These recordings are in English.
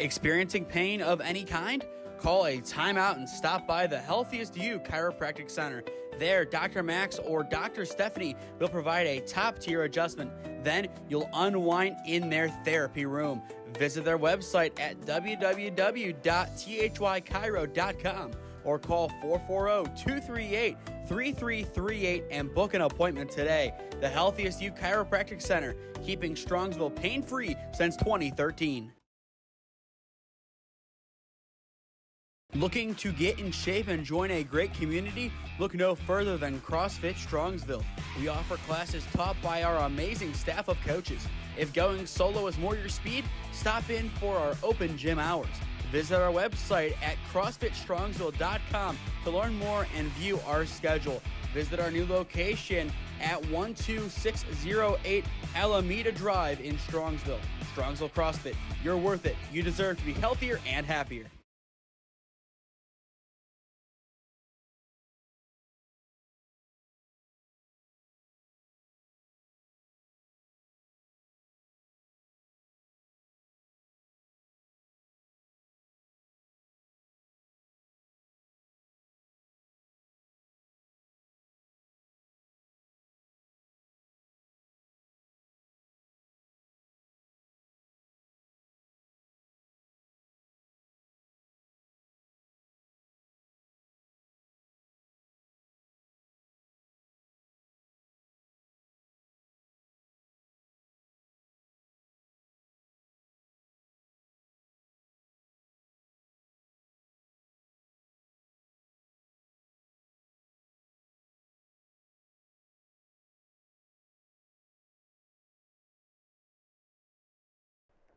Experiencing pain of any kind? Call a timeout and stop by the Healthiest You Chiropractic Center. There, Dr. Max or Dr. Stephanie will provide a top-tier adjustment. Then you'll unwind in their therapy room. Visit their website at www.thychiro.com or call 440-238-3338 and book an appointment today. The Healthiest You Chiropractic Center, keeping Strongsville pain-free since 2013. Looking to get in shape and join a great community? Look no further than CrossFit Strongsville. We offer classes taught by our amazing staff of coaches. If going solo is more your speed, stop in for our open gym hours. Visit our website at CrossFitStrongsville.com to learn more and view our schedule. Visit our new location at 12608 Alameda Drive in Strongsville. Strongsville CrossFit, you're worth it. You deserve to be healthier and happier.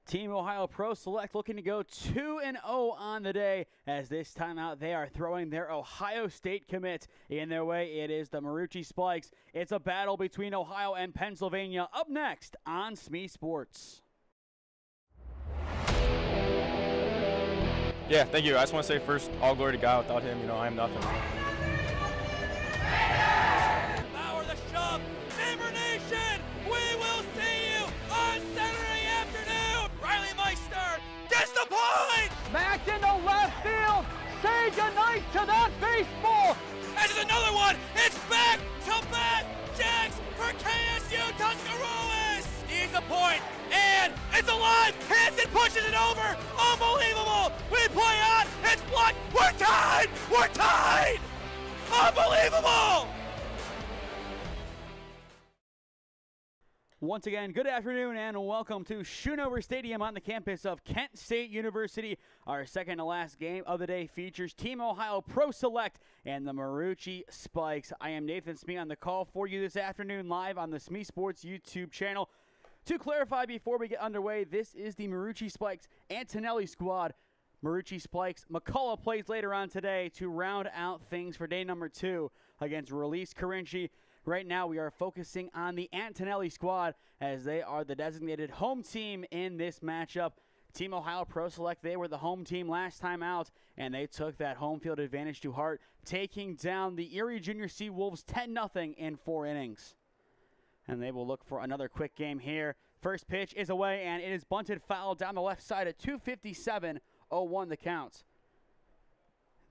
Team Ohio Pro Select looking to go 2-0 on the day, as this time out they are throwing their Ohio State commit in their way. It is the Marucci Spikes. It's a battle between Ohio and Pennsylvania. Up next on SmeeSports. Yeah, thank you. I just want to say first, all glory to God. Without him, I am nothing. Power the shove, Neighbor Nation. We will see you on Saturday afternoon. Riley Meister gets the point. Back into left field. Say goodnight to that baseball. This is another one. It's back to back jacks for KSU Tuscarawas. He's the point, and it's alive. Hansen pushes it over. Unbelievable. We play on. It's blocked. We're tied. We're tied. Unbelievable. Once again, good afternoon and welcome to Schoonover Stadium on the campus of Kent State University. Our second to last game of the day features Team Ohio Pro Select and the Marucci Spikes. I am Nathan Smee on the call for you this afternoon live on the SmeeSports YouTube channel. To clarify before we get underway, this is the Marucci Spikes Antonelli squad. Marucci Spikes McCullough plays later on today to round out things for day number 2 against Release Carinci. Right now we are focusing on the Antonelli squad as they are the designated home team in this matchup. Team Ohio Pro Select, they were the home team last time out, and they took that home field advantage to heart, taking down the Erie Junior C Wolves 10-0 in 4 innings. And they will look for another quick game here. First pitch is away, and it is bunted foul down the left side at 2:57, 0-1 the count.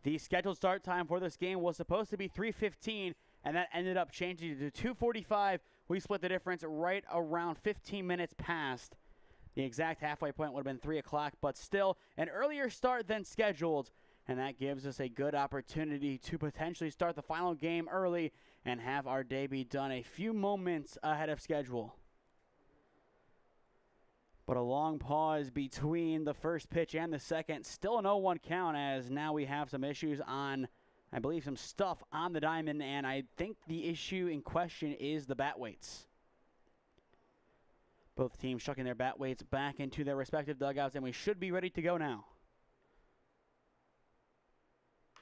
The scheduled start time for this game was supposed to be 3:15, and that ended up changing to 2:45. We split the difference right around 15 minutes past. The exact halfway point would have been 3 o'clock, but still an earlier start than scheduled. And that gives us a good opportunity to potentially start the final game early and have our day be done a few moments ahead of schedule. But a long pause between the first pitch and the second. Still an 0-1 count, as now we have some issues on, I believe, some stuff on the diamond, and I think the issue in question is the bat weights. Both teams shucking their bat weights back into their respective dugouts, and we should be ready to go now.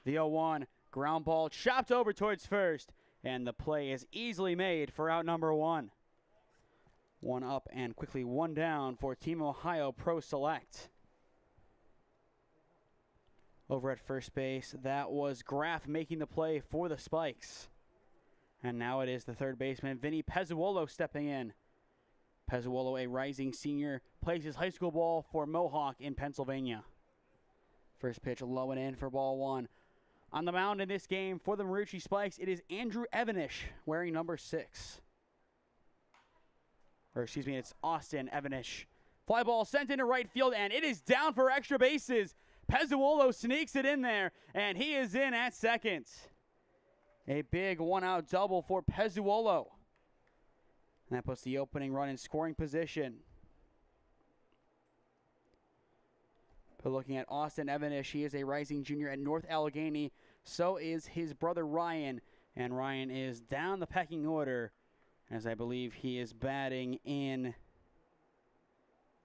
The 0-1 ground ball chopped over towards first, and the play is easily made for out number 1. 1 up and quickly 1 down for Team Ohio Pro Select. Over at first base, that was Graff making the play for the Spikes. And now it is the third baseman, Vinny Pezzuolo, stepping in. Pezzuolo, a rising senior, plays his high school ball for Mohawk in Pennsylvania. First pitch low and in for ball one. On the mound in this game for the Marucci Spikes, it is Andrew Evanish wearing number 6. Or excuse me, it's Austin Evanish. Fly ball sent into right field, and it is down for extra bases. Pezzuolo sneaks it in there, and he is in at second. A big one-out double for Pezzuolo. And that puts the opening run in scoring position. But looking at Austin Evanish, he is a rising junior at North Allegheny. So is his brother Ryan. And Ryan is down the pecking order, as I believe he is batting in.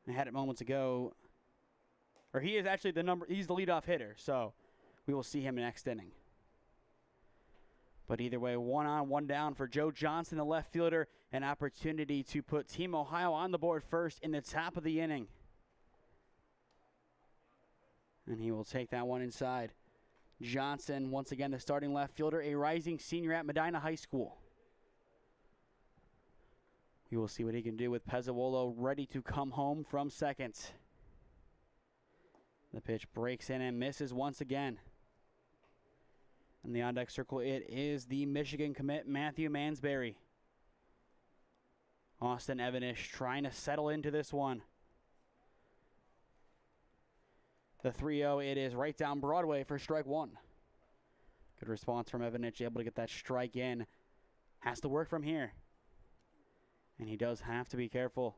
I had it moments ago. Or he is actually he's the leadoff hitter. So we will see him next inning. But either way, 1 on, 1 down for Joe Johnson, the left fielder. An opportunity to put Team Ohio on the board first in the top of the inning. And he will take that one inside. Johnson, once again, the starting left fielder, a rising senior at Medina High School. We will see what he can do with Pezzuolo ready to come home from second. The pitch breaks in and misses once again. In the on-deck circle, it is the Michigan commit, Matthew Mansberry. Austin Evanish trying to settle into this one. The 3-0, it is right down Broadway for strike one. Good response from Evanish, able to get that strike in. Has to work from here. And he does have to be careful.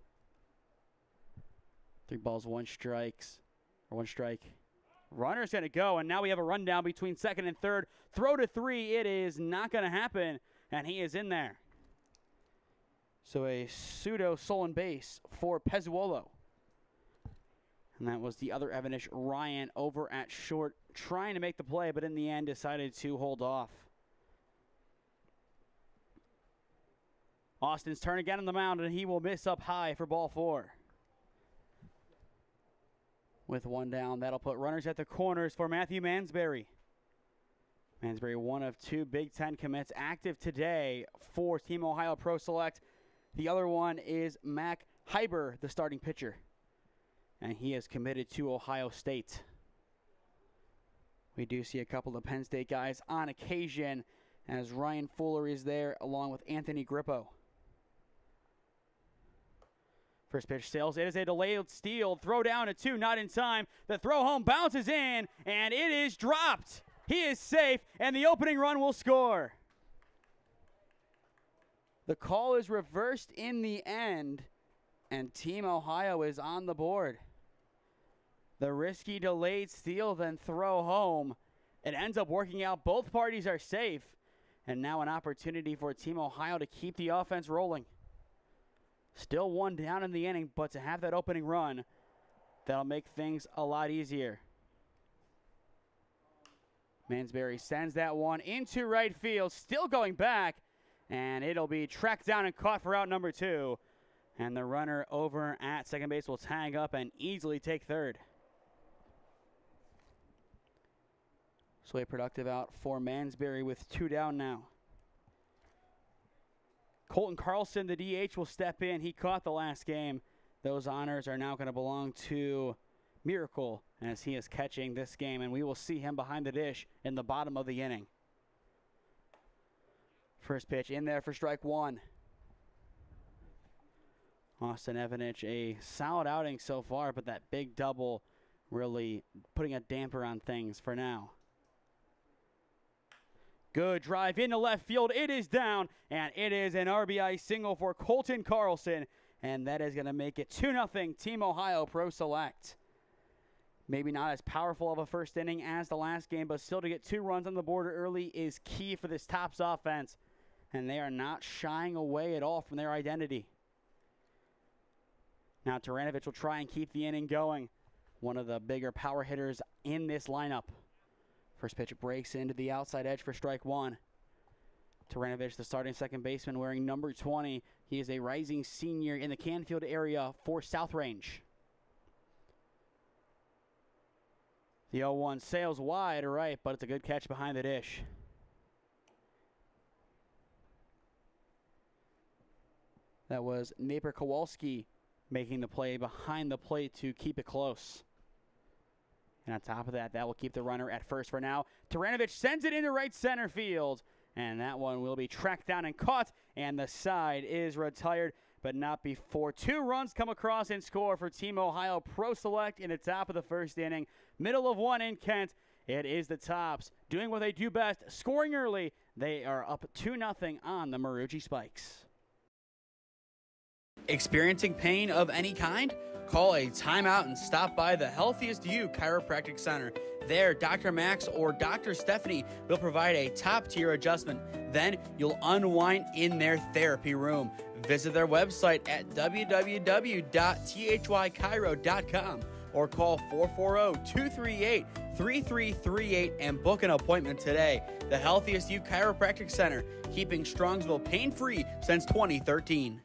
3 balls, 1 strike. Runner's going to go, and now we have a rundown between second and third. Throw to 3, it is not going to happen, and he is in there. So a pseudo stolen base for Pezzuolo. And that was the other Evanish, Ryan, over at short, trying to make the play, but in the end decided to hold off. Austin's turn again on the mound, and he will miss up high for ball 4. With 1 down, that'll put runners at the corners for Matthew Mansberry. Mansberry, one of 2 Big Ten commits active today for Team Ohio Pro Select. The other one is Mac Hyber, the starting pitcher. And he is committed to Ohio State. We do see a couple of Penn State guys on occasion, as Ryan Fuller is there along with Anthony Grippo. First pitch sails. It is a delayed steal. Throw down a 2, not in time. The throw home bounces in, and it is dropped. He is safe, and the opening run will score. The call is reversed in the end, and Team Ohio is on the board. The risky delayed steal, then throw home. It ends up working out. Both parties are safe, and now an opportunity for Team Ohio to keep the offense rolling. Still 1 down in the inning, but to have that opening run, that'll make things a lot easier. Mansberry sends that one into right field, still going back, and it'll be tracked down and caught for out number 2. And the runner over at second base will tag up and easily take third. So a productive out for Mansberry with 2 down now. Colton Carlson, the DH, will step in. He caught the last game. Those honors are now going to belong to Miracle as he is catching this game, and we will see him behind the dish in the bottom of the inning. First pitch in there for strike 1. Austin Evanish, a solid outing so far, but that big double really putting a damper on things for now. Good drive into left field. It is down, and it is an RBI single for Colton Carlson, and that is going to make it 2-0 Team Ohio Pro Select. Maybe not as powerful of a first inning as the last game, but still to get 2 runs on the board early is key for this Tops offense, and they are not shying away at all from their identity. Now Taranovich will try and keep the inning going, one of the bigger power hitters in this lineup. First pitch breaks into the outside edge for strike 1. Taranovich, the starting second baseman, wearing number 20. He is a rising senior in the Canfield area for South Range. The 0-1 sails wide right, but it's a good catch behind the dish. That was Naper Kowalski making the play behind the plate to keep it close. And on top of that, that will keep the runner at first for now. Taranovic sends it into right center field. And that one will be tracked down and caught. And the side is retired, but not before 2 runs come across and score for Team Ohio Pro Select in the top of the first inning. Middle of 1 in Kent. It is the Tops doing what they do best, scoring early. They are up 2-0 on the Marucci Spikes. Experiencing pain of any kind? Call a timeout and stop by the Healthiest You Chiropractic Center. There, Dr. Max or Dr. Stephanie will provide a top-tier adjustment. Then you'll unwind in their therapy room. Visit their website at www.thychiro.com or call 440-238-3338 and book an appointment today. The Healthiest You Chiropractic Center, keeping Strongsville pain-free since 2013.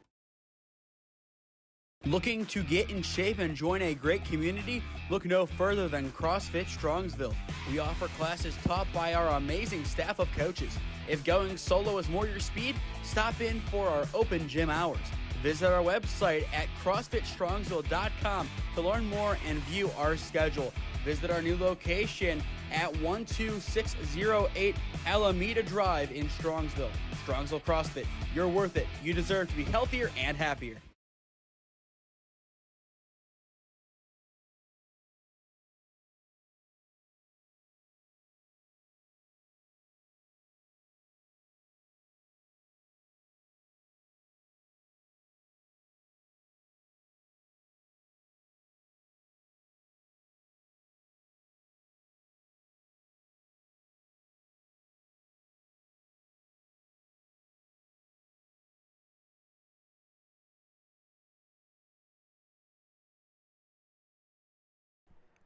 Looking to get in shape and join a great community? Look no further than CrossFit Strongsville. We offer classes taught by our amazing staff of coaches. If going solo is more your speed, stop in for our open gym hours. Visit our website at CrossFitStrongsville.com to learn more and view our schedule. Visit our new location at 12608 Alameda Drive in Strongsville. Strongsville CrossFit, you're worth it. You deserve to be healthier and happier.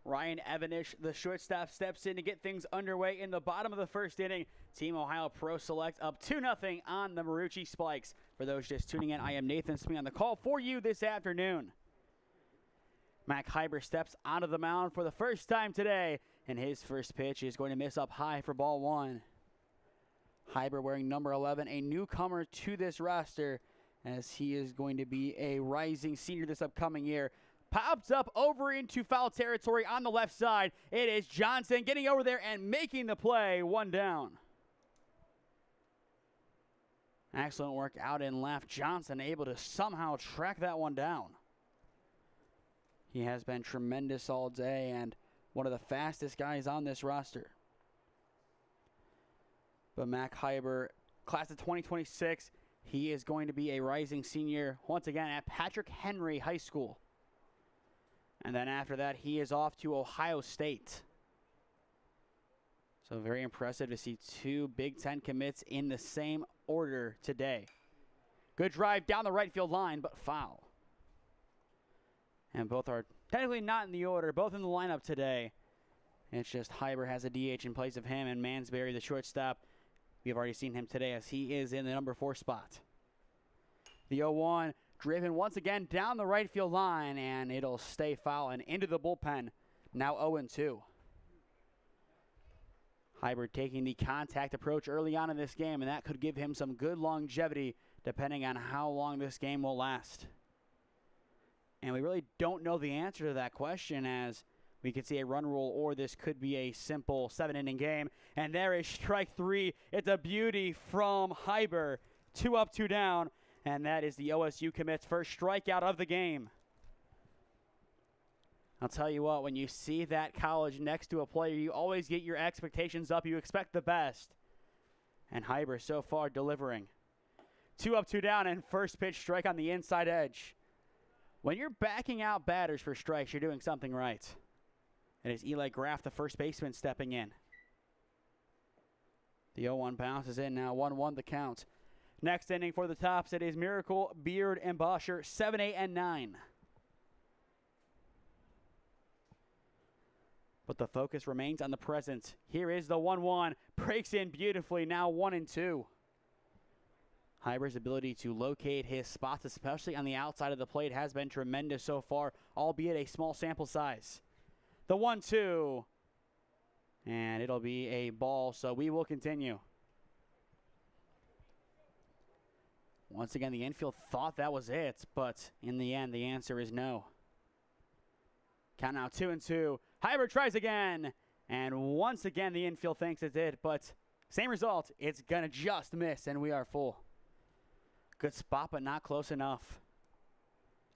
Ryan Evanish, the shortstop, steps in to get things underway in the bottom of the first inning. Team Ohio Pro Select up 2-0 on the Marucci Spikes. For those just tuning in, I am Nathan Smee on the call for you this afternoon. Mac Hyber steps onto the mound for the first time today, and his first pitch is going to miss up high for ball 1. Hyber wearing number 11, a newcomer to this roster, as he is going to be a rising senior this upcoming year. Pops up over into foul territory on the left side. It is Johnson getting over there and making the play. 1 down. Excellent work out in left. Johnson able to somehow track that one down. He has been tremendous all day and one of the fastest guys on this roster. But Mac Hyber, class of 2026, he is going to be a rising senior once again at Patrick Henry High School. And then after that, he is off to Ohio State. So very impressive to see 2 Big Ten commits in the same order today. Good drive down the right field line, but foul. And both are technically not in the order, both in the lineup today. It's just Hyber has a DH in place of him, and Mansberry, the shortstop, we've already seen him today as he is in the number 4 spot. The 0-1. Driven once again down the right field line, and it'll stay foul and into the bullpen. Now 0-2. Hyber taking the contact approach early on in this game, and that could give him some good longevity depending on how long this game will last. And we really don't know the answer to that question, as we could see a run rule, or this could be a simple 7-inning game. And there is strike 3. It's a beauty from Hyber. 2 up, 2 down. And that is the OSU commit's first strikeout of the game. I'll tell you what, when you see that college next to a player, you always get your expectations up. You expect the best. And Hyber so far delivering. 2 up, 2 down, and first pitch strike on the inside edge. When you're backing out batters for strikes, you're doing something right. It is Eli Graff, the first baseman, stepping in. The 0-1 bounces in now, 1-1 the count. Next inning for the Tops, it is Miracle, Beard, and Bosher, 7, 8, and 9. But the focus remains on the present. Here is the 1-1. Breaks in beautifully, now 1-2. Hyber's ability to locate his spots, especially on the outside of the plate, has been tremendous so far, albeit a small sample size. The 1-2. And it'll be a ball, so we will continue. Once again, the infield thought that was it, but in the end, the answer is no. Count now 2-2. Hyber tries again, and once again, the infield thinks it's it, but same result. It's going to just miss, and we are full. Good spot, but not close enough.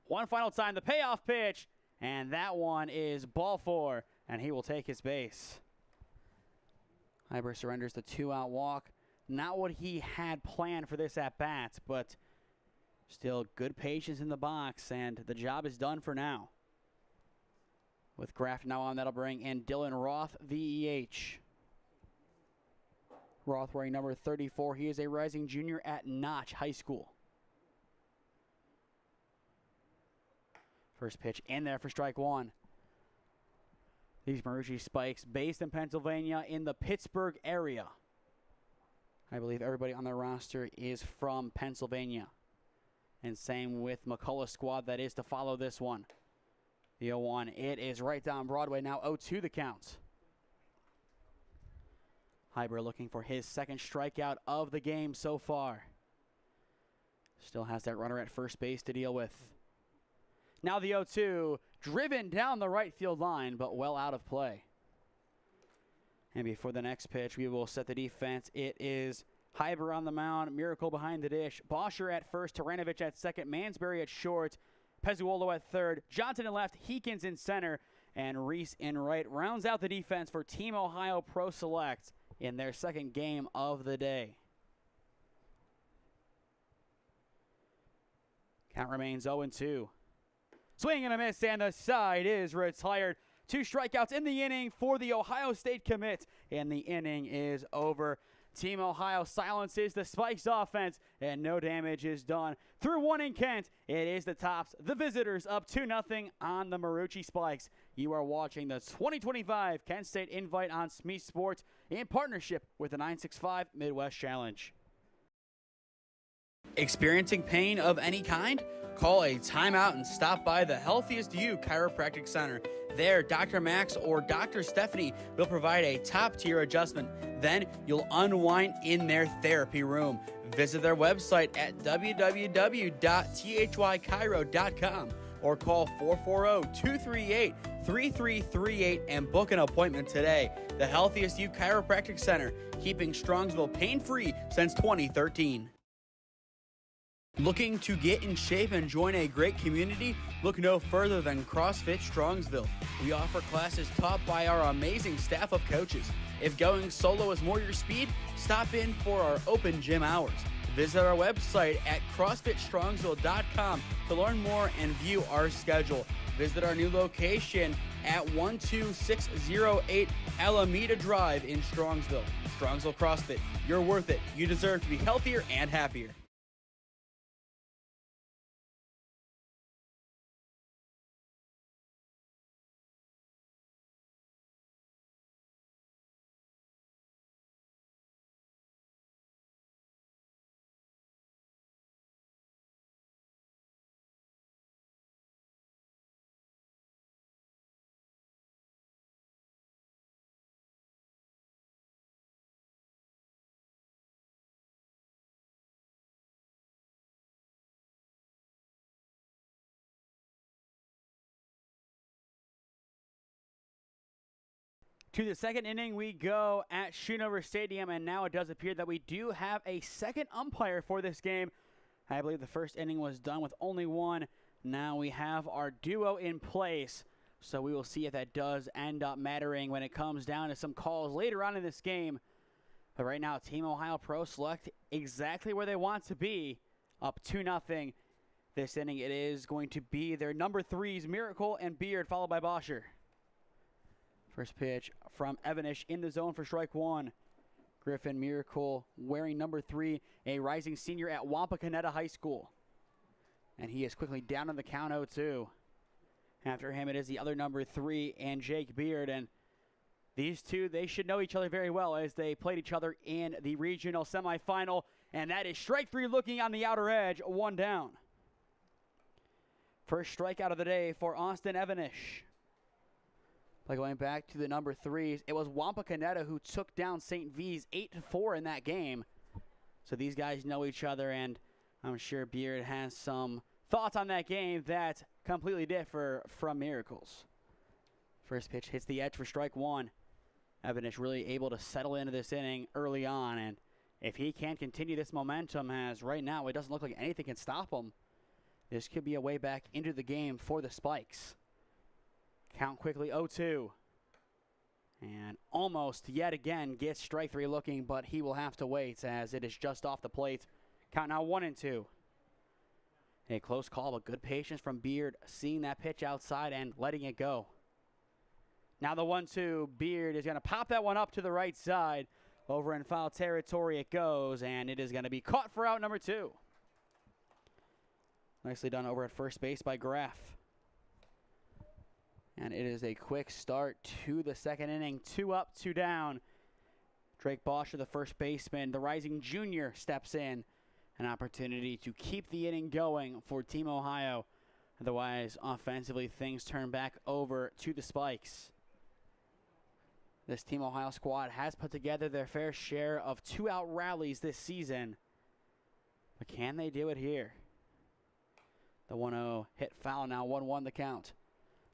One final time, the payoff pitch, and that one is ball 4, and he will take his base. Hyber surrenders the 2-out walk. Not what he had planned for this at-bat, but still good patience in the box, and the job is done for now. With Graft now on, that'll bring in Dylan Roth, VEH. Roth wearing number 34. He is a rising junior at Notch High School. First pitch in there for strike 1. These Marucci Spikes based in Pennsylvania in the Pittsburgh area. I believe everybody on their roster is from Pennsylvania. And same with McCullough's squad that is to follow this one. The 0-1, it is right down Broadway now, 0-2 the count. Hyber looking for his second strikeout of the game so far. Still has that runner at first base to deal with. Now the 0-2, driven down the right field line, but well out of play. And before the next pitch, we will set the defense. It is Hyber on the mound, Miracle behind the dish, Bosher at first, Taranovich at second, Mansberry at short, Pezzuolo at third, Johnson in left, Heekins in center, and Reese in right. Rounds out the defense for Team Ohio Pro Select in their second game of the day. Count remains 0-2. Swing and a miss, and the side is retired. 2 strikeouts in the inning for the Ohio State commit, and the inning is over. Team Ohio silences the Spikes offense, and no damage is done. Through 1 in Kent, it is the Tops, the visitors, up 2-0 on the Marucci Spikes. You are watching the 2025 Kent State Invite on SmeeSports in partnership with the 965 Midwest Challenge. Experiencing pain of any kind? Call a timeout and stop by the Healthiest You Chiropractic Center. There, Dr. Max or Dr. Stephanie will provide a top-tier adjustment. Then you'll unwind in their therapy room. Visit their website at www.thychiro.com or call 440-238-3338 and book an appointment today. The Healthiest You Chiropractic Center, keeping Strongsville pain-free since 2013. Looking to get in shape and join a great community? Look no further than CrossFit Strongsville. We offer classes taught by our amazing staff of coaches. If going solo is more your speed, stop in for our open gym hours. Visit our website at CrossFitStrongsville.com to learn more and view our schedule. Visit our new location at 12608 Alameda Drive in Strongsville. Strongsville CrossFit, you're worth it. You deserve to be healthier and happier. To the second inning we go at Schoonover Stadium, and now it does appear that we do have a second umpire for this game. I believe the first inning was done with only one. Now we have our duo in place, so we will see if that does end up mattering when it comes down to some calls later on in this game. But right now, Team Ohio Pro Select exactly where they want to be, up 2-0. This inning, it is going to be their number 3s, Miracle and Beard, followed by Bosher. First pitch from Evanish in the zone for strike 1. Griffin Miracle wearing number 3, a rising senior at Wampakoneta High School. And he is quickly down on the count 0-2. After him, it is the other number 3 and Jake Beard. And these two, they should know each other very well as they played each other in the regional semifinal. And that is strike 3 looking on the outer edge, 1 down. First strikeout of the day for Austin Evanish. By going back to the number 3s, it was Wampakoneta who took down St. V's 8-4 in that game. So these guys know each other, and I'm sure Beard has some thoughts on that game that completely differ from Miracle's. First pitch hits the edge for strike one. Evanish really able to settle into this inning early on, and if he can't continue this momentum, as right now it doesn't look like anything can stop him, this could be a way back into the game for the Spikes. Count quickly 0-2. And almost yet again gets strike three looking, but he will have to wait as it is just off the plate. Count now 1-2. A close call, but good patience from Beard, seeing that pitch outside and letting it go. Now the 1-2, Beard is going to pop that one up to the right side. Over in foul territory it goes, and it is going to be caught for out number 2. Nicely done over at first base by Graff. And it is a quick start to the second inning. 2 up, 2 down. Drake Bosher, the first baseman, the rising junior, steps in. An opportunity to keep the inning going for Team Ohio. Otherwise, offensively, things turn back over to the Spikes. This Team Ohio squad has put together their fair share of 2-out rallies this season. But can they do it here? The 1-0 hit foul, now 1-1 the count.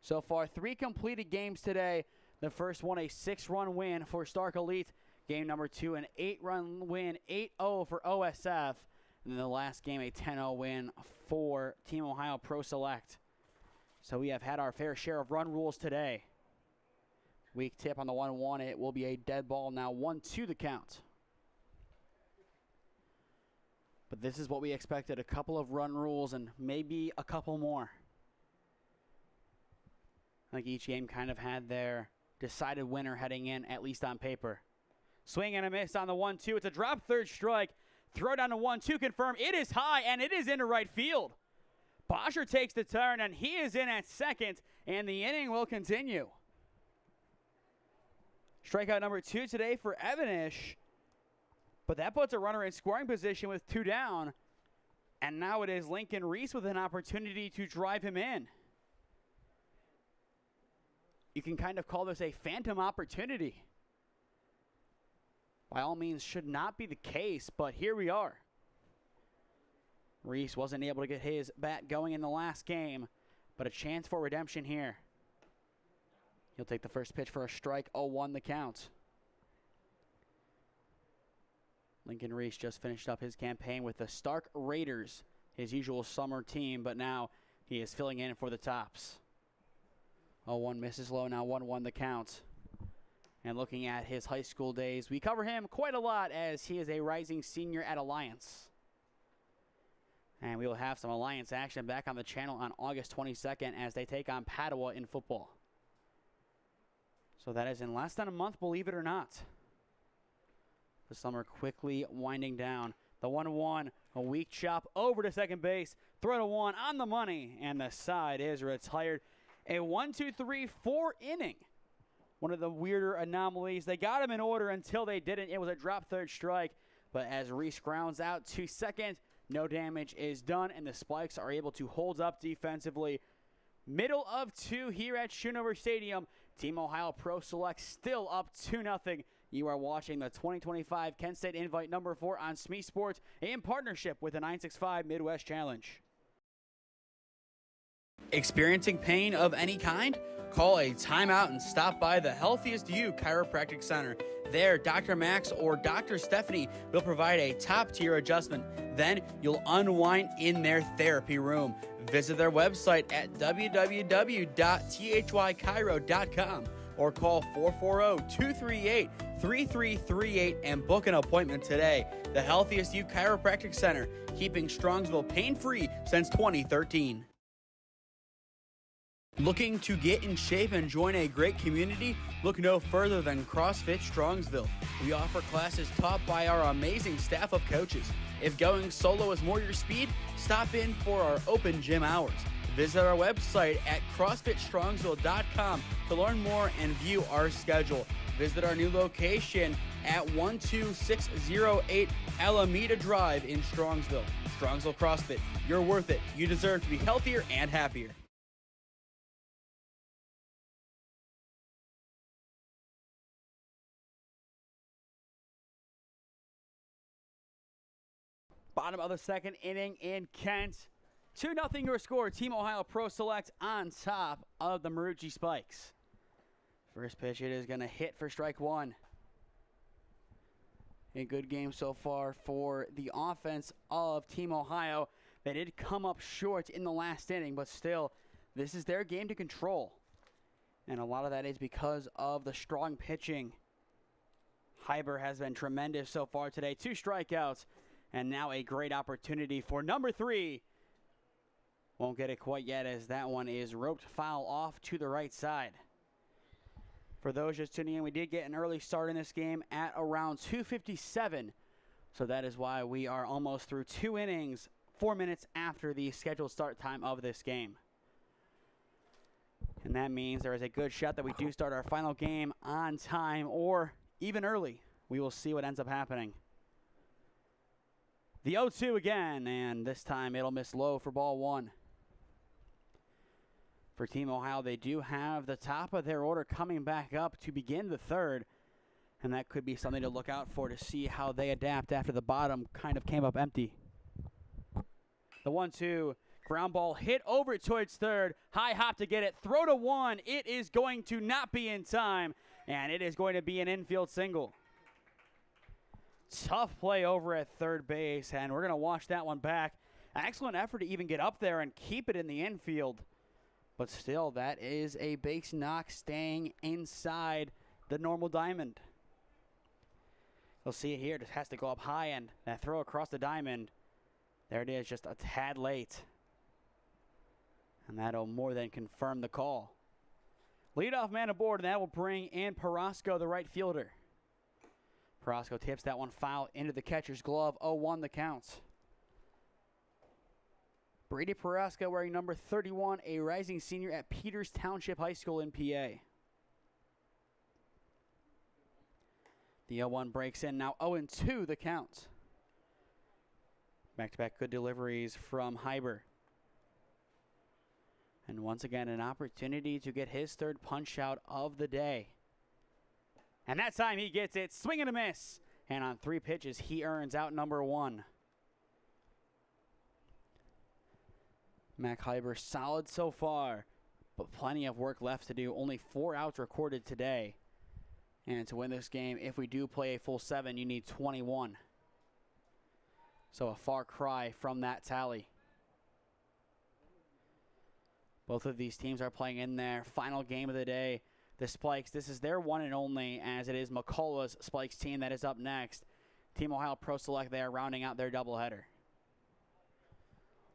So far, 3 completed games today. The first one, a 6-run win for Stark Elite. Game number 2, an 8-run win, 8-0 for OSF. And then the last game, a 10-0 win for Team Ohio Pro Select. So we have had our fair share of run rules today. Weak tip on the 1-1. It will be a dead ball, now 1-2 the count. But this is what we expected, a couple of run rules and maybe a couple more. I think each game kind of had their decided winner heading in, at least on paper. Swing and a miss on the 1-2. It's a drop third strike. Throw down to 1-2, confirm. It is high, and it is into right field. Bosher takes the turn, and he is in at second, and the inning will continue. Strikeout number 2 today for Evanish. But that puts a runner in scoring position with 2 down. And now it is Lincoln Reese with an opportunity to drive him in. You can kind of call this a phantom opportunity. By all means, should not be the case, but here we are. Reese wasn't able to get his bat going in the last game, but a chance for redemption here. He'll take the first pitch for a strike, 0-1 the count. Lincoln Reese just finished up his campaign with the Stark Raiders, his usual summer team, but now he is filling in for the Tops. 0-1 misses low, now 1-1 the count. And looking at his high school days, we cover him quite a lot as he is a rising senior at Alliance. And we will have some Alliance action back on the channel on August 22nd as they take on Padua in football. So that is in less than a month, believe it or not. The summer quickly winding down. The 1-1, a weak chop over to second base. Throw to 1 on the money, and the side is retired. A 1-2-3-4 inning. One of the weirder anomalies. They got him in order until they didn't. It was a drop third strike, but as Reese grounds out to second, no damage is done, and the Spikes are able to hold up defensively. Middle of 2 here at Schoonover Stadium. Team Ohio Pro Select still up 2-0. You are watching the 2025 Kent State Invite number 4 on SmeeSports in partnership with the 965 Midwest Challenge. Experiencing pain of any kind? Call a timeout and stop by the Healthiest You Chiropractic Center. There, Dr. Max or Dr. Stephanie will provide a top-tier adjustment. Then you'll unwind in their therapy room. Visit their website at www.thychiro.com or call 440-238-3338 and book an appointment today. The Healthiest You Chiropractic Center, keeping Strongsville pain-free since 2013. Looking to get in shape and join a great community? Look no further than CrossFit Strongsville. We offer classes taught by our amazing staff of coaches. If going solo is more your speed, stop in for our open gym hours. Visit our website at CrossFitStrongsville.com to learn more and view our schedule. Visit our new location at 12608 Alameda Drive in Strongsville. Strongsville CrossFit, you're worth it. You deserve to be healthier and happier. Bottom of the second inning in Kent. 2-0 your score. Team Ohio Pro Select on top of the Marucci Spikes. First pitch, it is going to hit for strike one. A good game so far for the offense of Team Ohio. They did come up short in the last inning, but still, this is their game to control. And a lot of that is because of the strong pitching. Hyber has been tremendous so far today. 2 strikeouts, and now a great opportunity for number 3. Won't get it quite yet as that one is roped foul off to the right side. For those just tuning in, we did get an early start in this game at around 2:57. So that is why we are almost through 2 innings, 4 minutes after the scheduled start time of this game. And that means there is a good shot that we do start our final game on time or even early. We will see what ends up happening. The 0-2 again, and this time it'll miss low for ball 1. For Team Ohio, they do have the top of their order coming back up to begin the third, and that could be something to look out for to see how they adapt after the bottom kind of came up empty. The 1-2, ground ball hit over towards third, high hop to get it, throw to 1, it is going to not be in time, and it is going to be an infield single. Tough play over at third base, and we're going to watch that one back. Excellent effort to even get up there and keep it in the infield. But still, that is a base knock staying inside the normal diamond. You'll see it here. Just has to go up high, and that throw across the diamond. There it is, just a tad late. And that'll more than confirm the call. Leadoff man aboard, and that will bring in Parasco, the right fielder. Parasco tips that one foul into the catcher's glove. 0-1 the count. Brady Parasco wearing number 31, a rising senior at Peters Township High School in PA. The 0-1 breaks in, now 0-2 the count. Back-to-back good deliveries from Hyber. And once again, an opportunity to get his third punch out of the day. And that time he gets it, swing and a miss. And on 3 pitches, he earns out number 1. Mac Hyber solid so far, but plenty of work left to do. Only 4 outs recorded today. And to win this game, if we do play a full 7, you need 21. So a far cry from that tally. Both of these teams are playing in their final game of the day. The Spikes, this is their one and only, as it is McCullough's Spikes team that is up next. Team Ohio Pro Select, they are rounding out their doubleheader.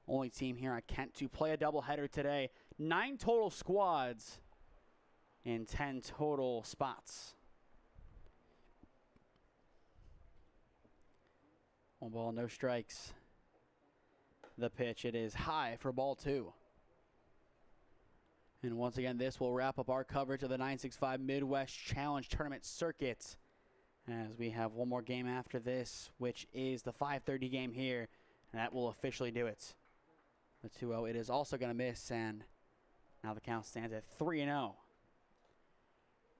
Only team here at Kent to play a doubleheader today. 9 total squads in 10 total spots. 1 ball, no strikes. The pitch, it is high for ball 2. And once again, this will wrap up our coverage of the 965 Midwest Challenge Tournament Circuit, as we have one more game after this, which is the 5:30 game here, and that will officially do it. The 2-0, it is also going to miss, and now the count stands at 3-0.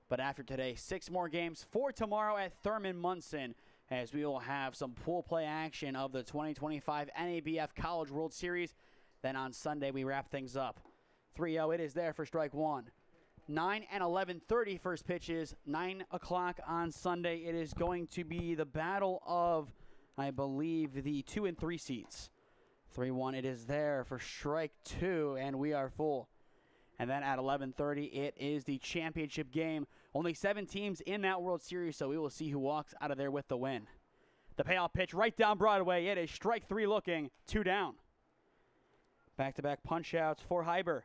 But after today, 6 more games for tomorrow at Thurman Munson, as we will have some pool play action of the 2025 NABF College World Series. Then on Sunday, we wrap things up. 3-0, it is there for strike 1. 9 and 11:30 first pitches. 9 o'clock on Sunday, it is going to be the battle of, I believe, the 2 and 3 seeds. 3-1, it is there for strike 2, and we are full. And then at 11:30, it is the championship game. Only 7 teams in that World Series, so we will see who walks out of there with the win. The payoff pitch right down Broadway. It is strike 3 looking, 2 down. Back-to-back punch-outs for Hyber.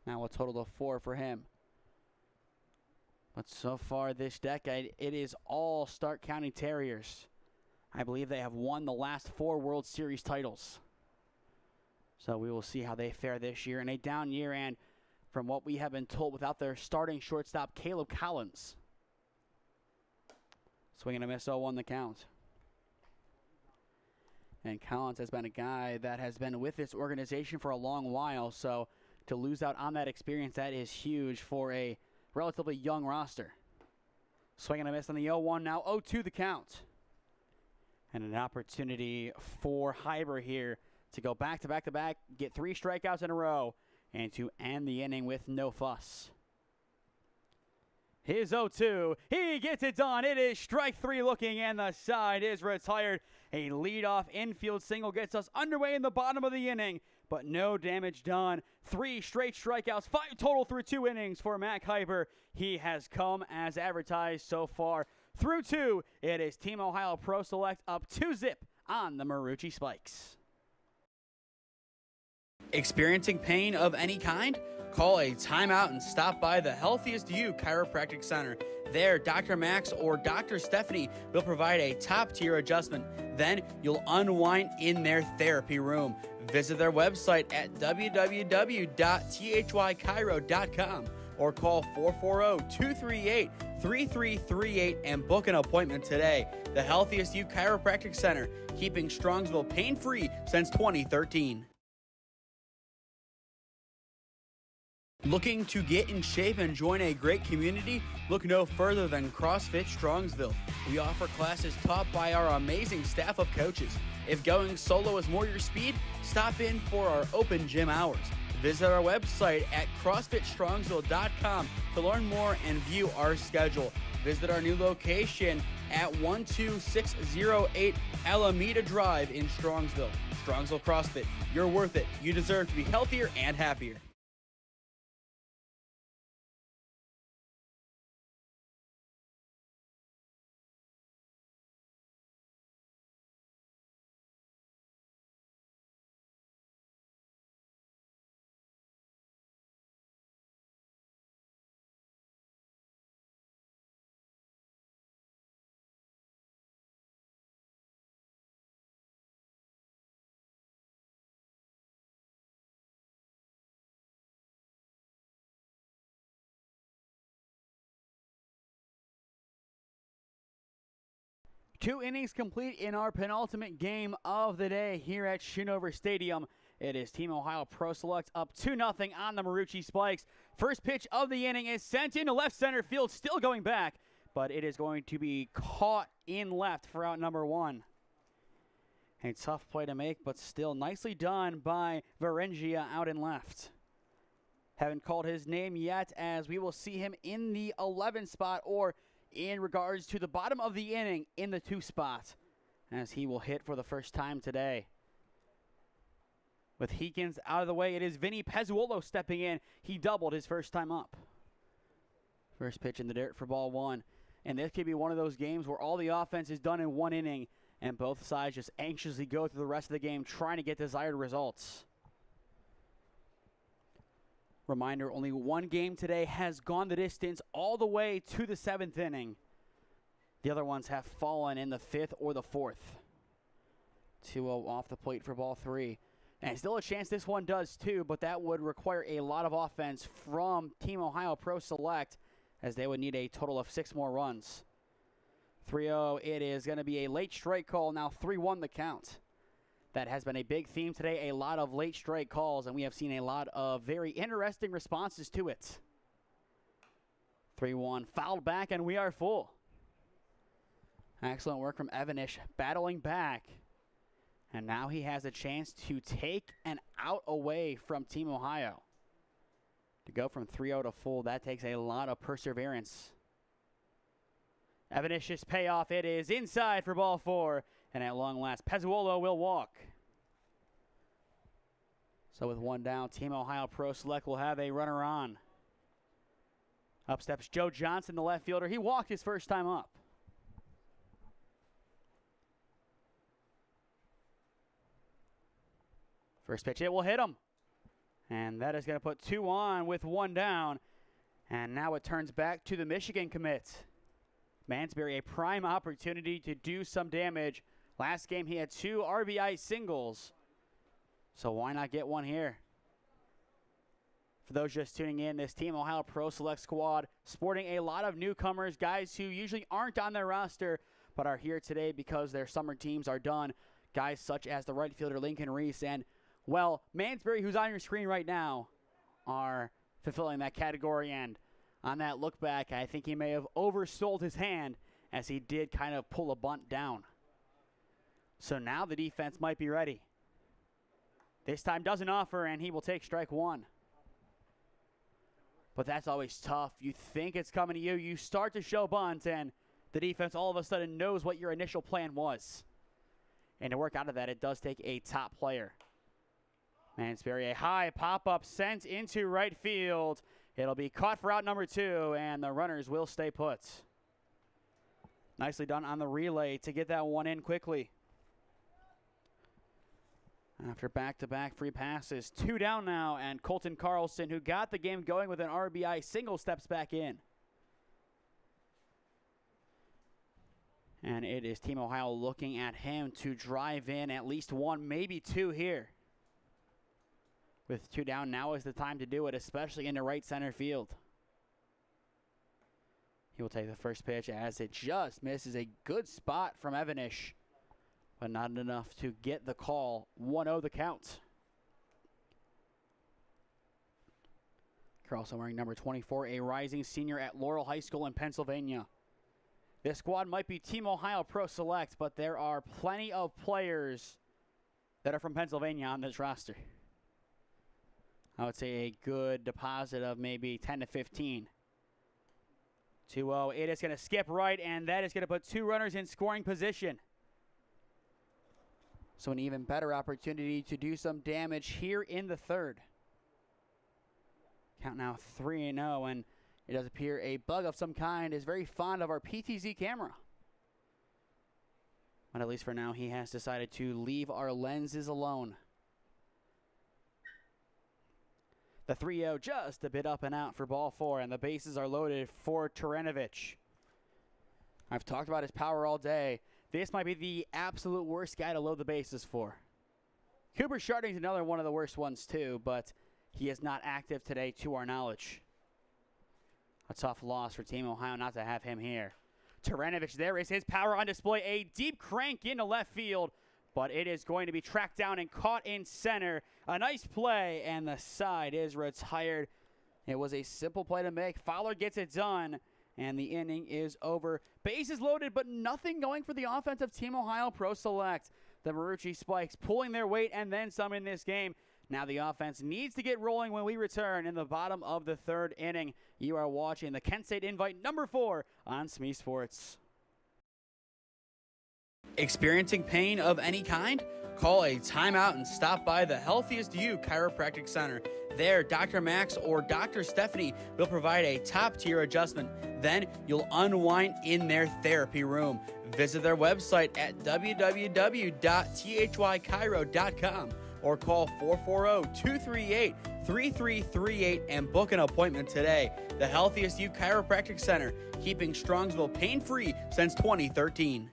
Now a total of 4 for him. But so far this decade, it is all Stark County Terriers. I believe they have won the last 4 World Series titles. So we will see how they fare this year in a down year, and from what we have been told, without their starting shortstop, Caleb Collins. Swing and a miss, 0-1 the count. And Collins has been a guy that has been with this organization for a long while, so to lose out on that experience, that is huge for a relatively young roster. Swing and a miss on the 0-1 now, 0-2 the count. And an opportunity for Hyber here to go back to back to back, get 3 strikeouts in a row, and to end the inning with no fuss. His 0-2. He gets it done. It is strike 3 looking, and the side is retired. A leadoff infield single gets us underway in the bottom of the inning, but no damage done. 3 straight strikeouts, 5 total through 2 innings for Mac Hyber. He has come as advertised so far. Through 2, it is Team Ohio Pro Select up 2-0 on the Marucci Spikes. Experiencing pain of any kind? Call a timeout and stop by the Healthiest You Chiropractic Center. There, Dr. Max or Dr. Stephanie will provide a top-tier adjustment. Then you'll unwind in their therapy room. Visit their website at www.thychiro.com or call 440-238-3338 and book an appointment today. The Healthiest You Chiropractic Center, keeping Strongsville pain-free since 2013. Looking to get in shape and join a great community? Look no further than CrossFit Strongsville. We offer classes taught by our amazing staff of coaches. If going solo is more your speed, stop in for our open gym hours. Visit our website at CrossFitStrongsville.com to learn more and view our schedule. Visit our new location at 12608 Alameda Drive in Strongsville. Strongsville CrossFit, you're worth it. You deserve to be healthier and happier. Two innings complete in our penultimate game of the day here at Schoonover Stadium. It is Team Ohio Pro Select up 2-0 on the Marucci Spikes. First pitch of the inning is sent into left center field, still going back, but it is going to be caught in left for out number 1. A tough play to make, but still nicely done by Varengia out in left. Haven't called his name yet, as we will see him in the 11 spot or in regards to the bottom of the inning in the 2 spot, as he will hit for the first time today. With Heekins out of the way, it is Vinny Pezzuolo stepping in. He doubled his first time up. First pitch in the dirt for ball 1. And this could be one of those games where all the offense is done in 1 inning and both sides just anxiously go through the rest of the game trying to get desired results. Reminder, only 1 game today has gone the distance all the way to the 7th inning. The other ones have fallen in the 5th or the 4th. 2-0 off the plate for ball 3. And still a chance this one does too, but that would require a lot of offense from Team Ohio Pro Select, as they would need a total of 6 more runs. 3-0, it is going to be a late strike call, now 3-1 the count. That has been a big theme today, a lot of late strike calls, and we have seen a lot of very interesting responses to it. 3-1, fouled back, and we are full. Excellent work from Evanish, battling back. And now he has a chance to take an out away from Team Ohio. To go from 3-0 to full, that takes a lot of perseverance. Evanish's payoff, it is inside for ball 4. And at long last, Pezzuolo will walk. So with 1 down, Team Ohio Pro Select will have a runner on. Up steps Joe Johnson, the left fielder. He walked his first time up. First pitch, it will hit him. And that is going to put 2 on with 1 down. And now it turns back to the Michigan commit. Mansbury, a prime opportunity to do some damage. Last game, he had 2 RBI singles. So why not get 1 here? For those just tuning in, this Team Ohio Pro Select squad sporting a lot of newcomers, guys who usually aren't on their roster, but are here today because their summer teams are done. Guys such as the right fielder Lincoln Reese and, well, Mansbury, who's on your screen right now, are fulfilling that category. And on that look back, I think he may have oversold his hand, as he did kind of pull a bunt down. So now the defense might be ready. This time doesn't offer, and he will take strike one. But that's always tough. You think it's coming to you. You start to show bunt, and the defense all of a sudden knows what your initial plan was. And to work out of that, it does take a top player. Mansberry, a high pop-up sent into right field. It'll be caught for out number 2, and the runners will stay put. Nicely done on the relay to get that one in quickly. After back-to-back free passes, 2 down now, and Colton Carlson, who got the game going with an RBI single, steps back in. And it is Team Ohio looking at him to drive in at least 1, maybe 2 here. With 2 down, now is the time to do it, especially into right center field. He will take the first pitch as it just misses a good spot from Evanish, but not enough to get the call. 1-0 the count. Carlson wearing number 24, a rising senior at Laurel High School in Pennsylvania. This squad might be Team Ohio Pro Select, but there are plenty of players that are from Pennsylvania on this roster. I would say a good deposit of maybe 10 to 15. 2-0. It is going to skip right, and that is going to put 2 runners in scoring position. So an even better opportunity to do some damage here in the third. Count now 3-0, and it does appear a bug of some kind is very fond of our PTZ camera. But at least for now, he has decided to leave our lenses alone. The 3-0 just a bit up and out for ball 4, and the bases are loaded for Terenovic. I've talked about his power all day. This might be the absolute worst guy to load the bases for. Cooper Sharding's another one of the worst ones too, but he is not active today to our knowledge. A tough loss for Team Ohio not to have him here. Terenovic, there is his power on display. A deep crank into left field, but it is going to be tracked down and caught in center. A nice play, and the side is retired. It was a simple play to make. Fowler gets it done, and the inning is over. Bases loaded, but nothing going for the offense of Team Ohio Pro Select. The Marucci Spikes pulling their weight and then some in this game. Now the offense needs to get rolling when we return in the bottom of the 3rd inning. You are watching the Kent State Invite number 4 on SmeeSports. Experiencing pain of any kind? Call a timeout and stop by the Healthiest You Chiropractic Center. There, Dr. Max or Dr. Stephanie will provide a top-tier adjustment. Then you'll unwind in their therapy room. Visit their website at www.thychiro.com or call 440-238-3338 and book an appointment today. The Healthiest You Chiropractic Center, keeping Strongsville pain-free since 2013.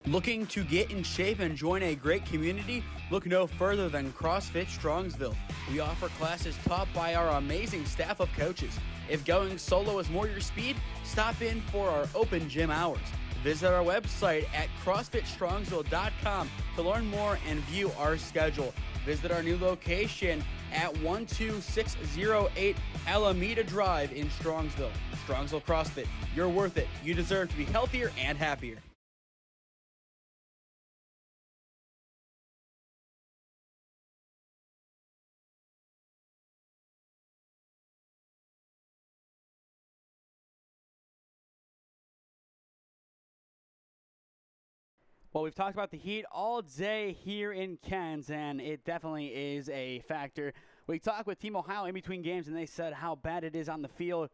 Looking to get in shape and join a great community? Look no further than CrossFit Strongsville. We offer classes taught by our amazing staff of coaches. If going solo is more your speed, stop in for our open gym hours. Visit our website at CrossFitStrongsville.com to learn more and view our schedule. Visit our new location at 12608 Alameda Drive in Strongsville. Strongsville CrossFit, you're worth it. You deserve to be healthier and happier. Well, we've talked about the heat all day here in Kent, and it definitely is a factor. We talked with Team Ohio in between games, and they said how bad it is on the field.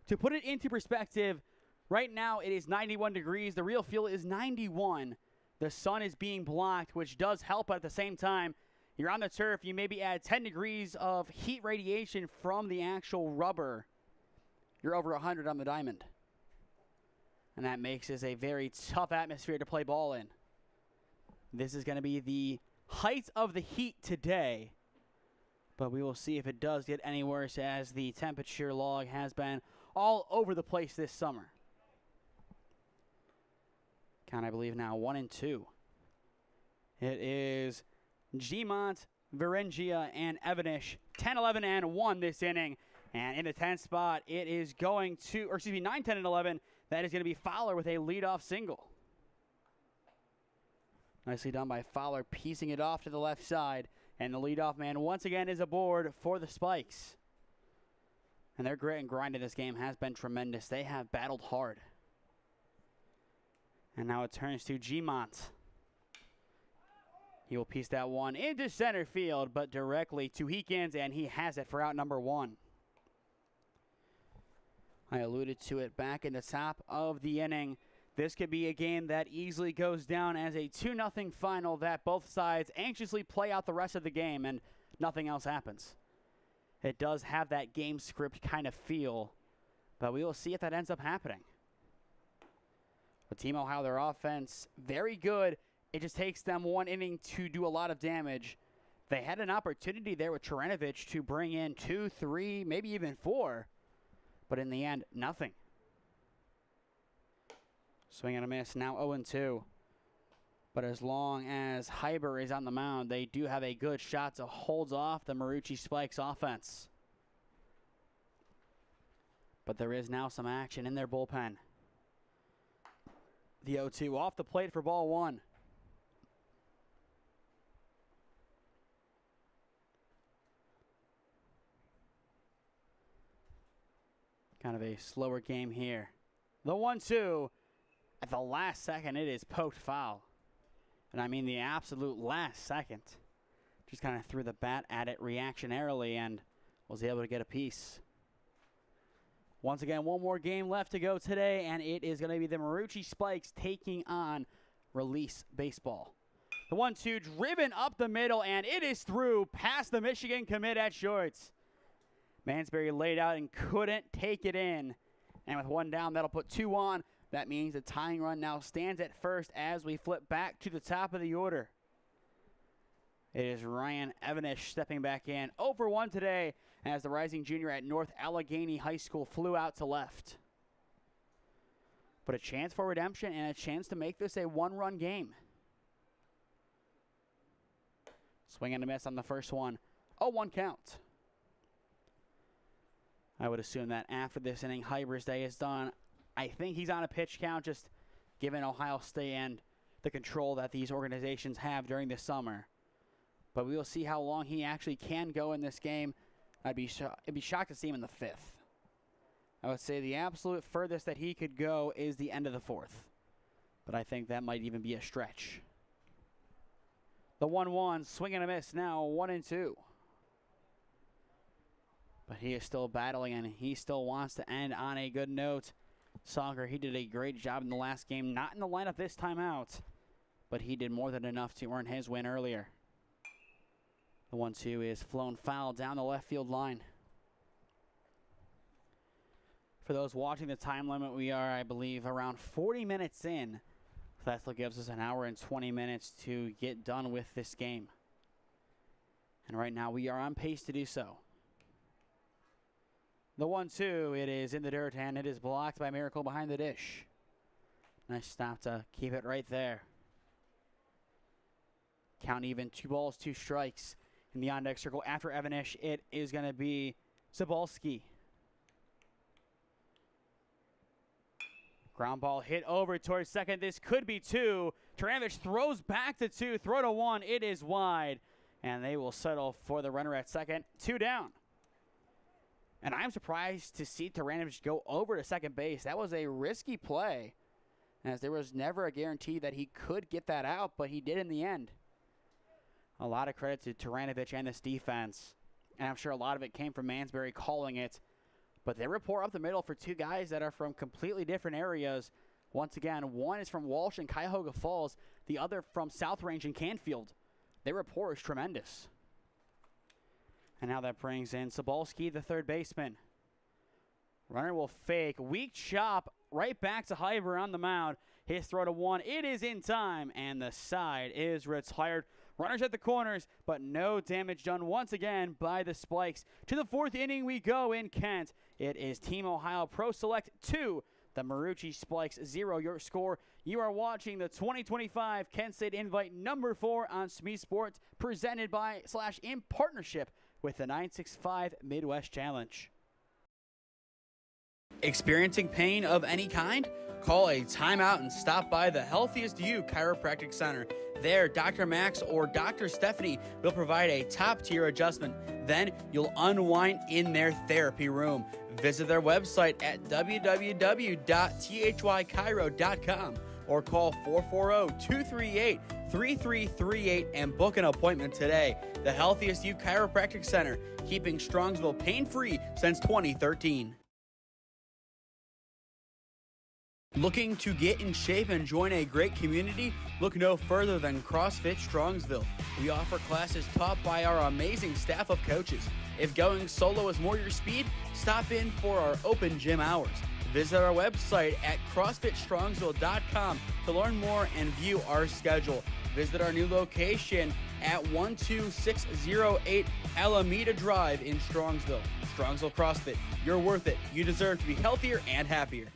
To put it into perspective, right now it is 91 degrees. The real feel is 91. The sun is being blocked, which does help, but at the same time, you're on the turf. You maybe add 10 degrees of heat radiation from the actual rubber. You're over 100 on the diamond. And that makes this a very tough atmosphere to play ball in. This is going to be the height of the heat today, but we will see if it does get any worse as the temperature log has been all over the place this summer. Count, I believe, now 1-2. It is Gmont, Varengia, and Evanish, 10, 11, and 1 this inning. And in the 10th spot, it is going to, 9, 10, and 11. That is going to be Fowler with a leadoff single. Nicely done by Fowler, piecing it off to the left side. And the leadoff man once again is aboard for the Spikes. And their grit and grind in this game has been tremendous. They have battled hard. And now it turns to Gmont. He will piece that one into center field, but directly to Heekins, and he has it for out number 1. I alluded to it back in the top of the inning. This could be a game that easily goes down as a 2-0 final that both sides anxiously play out the rest of the game and nothing else happens. It does have that game script kind of feel, but we will see if that ends up happening. But Team Ohio, their offense, very good. It just takes them one inning to do a lot of damage. They had an opportunity there with Terranovich to bring in 2, 3, maybe even 4. But in the end, nothing. Swing and a miss, now 0-2. But as long as Hyber is on the mound, they do have a good shot to hold off the Marucci Spikes offense. But there is now some action in their bullpen. The 0-2 off the plate for ball 1. Kind of a slower game here. The 1-2, at the last second, it is poked foul. And I mean the absolute last second. Just kind of threw the bat at it reactionarily and was able to get a piece. Once again, one more game left to go today, and it is going to be the Marucci Spikes taking on Release Baseball. The 1-2 driven up the middle, and it is through past the Michigan commit at shorts. Mansbury laid out and couldn't take it in. And with 1 down, that'll put 2 on. That means the tying run now stands at first as we flip back to the top of the order. It is Ryan Evanish stepping back in. 0-for-1 today as the rising junior at North Allegheny High School flew out to left. But a chance for redemption and a chance to make this a 1-run game. Swing and a miss on the first one. 0-1 count. I would assume that after this inning, Hyber's day is done. I think he's on a pitch count, just given Ohio State and the control that these organizations have during the summer. But we will see how long he actually can go in this game. I'd be shocked to see him in the 5th. I would say the absolute furthest that he could go is the end of the 4th. But I think that might even be a stretch. The 1-1, swing and a miss, now 1-2. But he is still battling, and he still wants to end on a good note. Sonker, he did a great job in the last game. Not in the lineup this time out, but he did more than enough to earn his win earlier. The 1-2 is flown foul down the left field line. For those watching the time limit, we are, I believe, around 40 minutes in. So that still gives us an hour and 20 minutes to get done with this game. And right now we are on pace to do so. The 1-2, it is in the dirt, and it is blocked by Miracle behind the dish. Nice stop to keep it right there. Count even, 2 balls, 2 strikes in the on-deck circle. After Evanish, it is going to be Zabalski. Ground ball hit over towards second. This could be 2. Terranovich throws back to 2, throw to 1. It is wide, and they will settle for the runner at second. 2 down. And I'm surprised to see Terranovich go over to second base. That was a risky play, as there was never a guarantee that he could get that out, but he did in the end. A lot of credit to Terranovich and this defense, and I'm sure a lot of it came from Mansbury calling it. But they rapport up the middle for 2 guys that are from completely different areas. Once again, one is from Walsh and Cuyahoga Falls, the other from South Range and Canfield. Their rapport is tremendous. And now that brings in Zabalski, the third baseman. Runner will fake. Weak chop right back to Hyber on the mound. His throw to 1. It is in time, and the side is retired. Runners at the corners, but no damage done once again by the Spikes. To the 4th inning we go in Kent. It is Team Ohio Pro Select 2, the Marucci Spikes 0. Your score. You are watching the 2025 Kent State Invite number 4 on SmeeSports, presented by / in partnership with the 965 Midwest Challenge. Experiencing pain of any kind? Call a timeout and stop by the Healthiest You Chiropractic Center There, Dr. Max or Dr. Stephanie will provide a top-tier adjustment. Then you'll unwind in their therapy room. Visit their website at www.thychiro.com or call 440-238-3338 and book an appointment today. The Healthiest You Chiropractic Center, keeping Strongsville pain-free since 2013. Looking to get in shape and join a great community? Look no further than CrossFit Strongsville. We offer classes taught by our amazing staff of coaches. If going solo is more your speed, stop in for our open gym hours. Visit our website at CrossFitStrongsville.com to learn more and view our schedule. Visit our new location at 12608 Alameda Drive in Strongsville. Strongsville CrossFit, you're worth it. You deserve to be healthier and happier.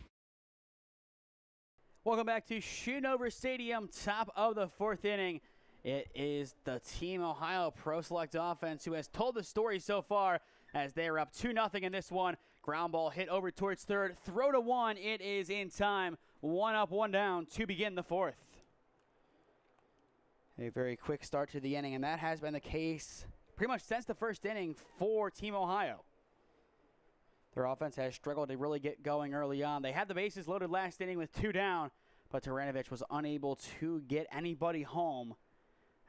Welcome back to Schoonover Stadium, top of the fourth inning. It is the Team Ohio Pro Select offense who has told the story so far as they are up 2-0 in this one. Ground ball hit over towards third, throw to one. It is in time. 1 up, 1 down to begin the fourth. A very quick start to the inning, and that has been the case pretty much since the first inning for Team Ohio. Their offense has struggled to really get going early on. They had the bases loaded last inning with 2 down, but Taranovich was unable to get anybody home,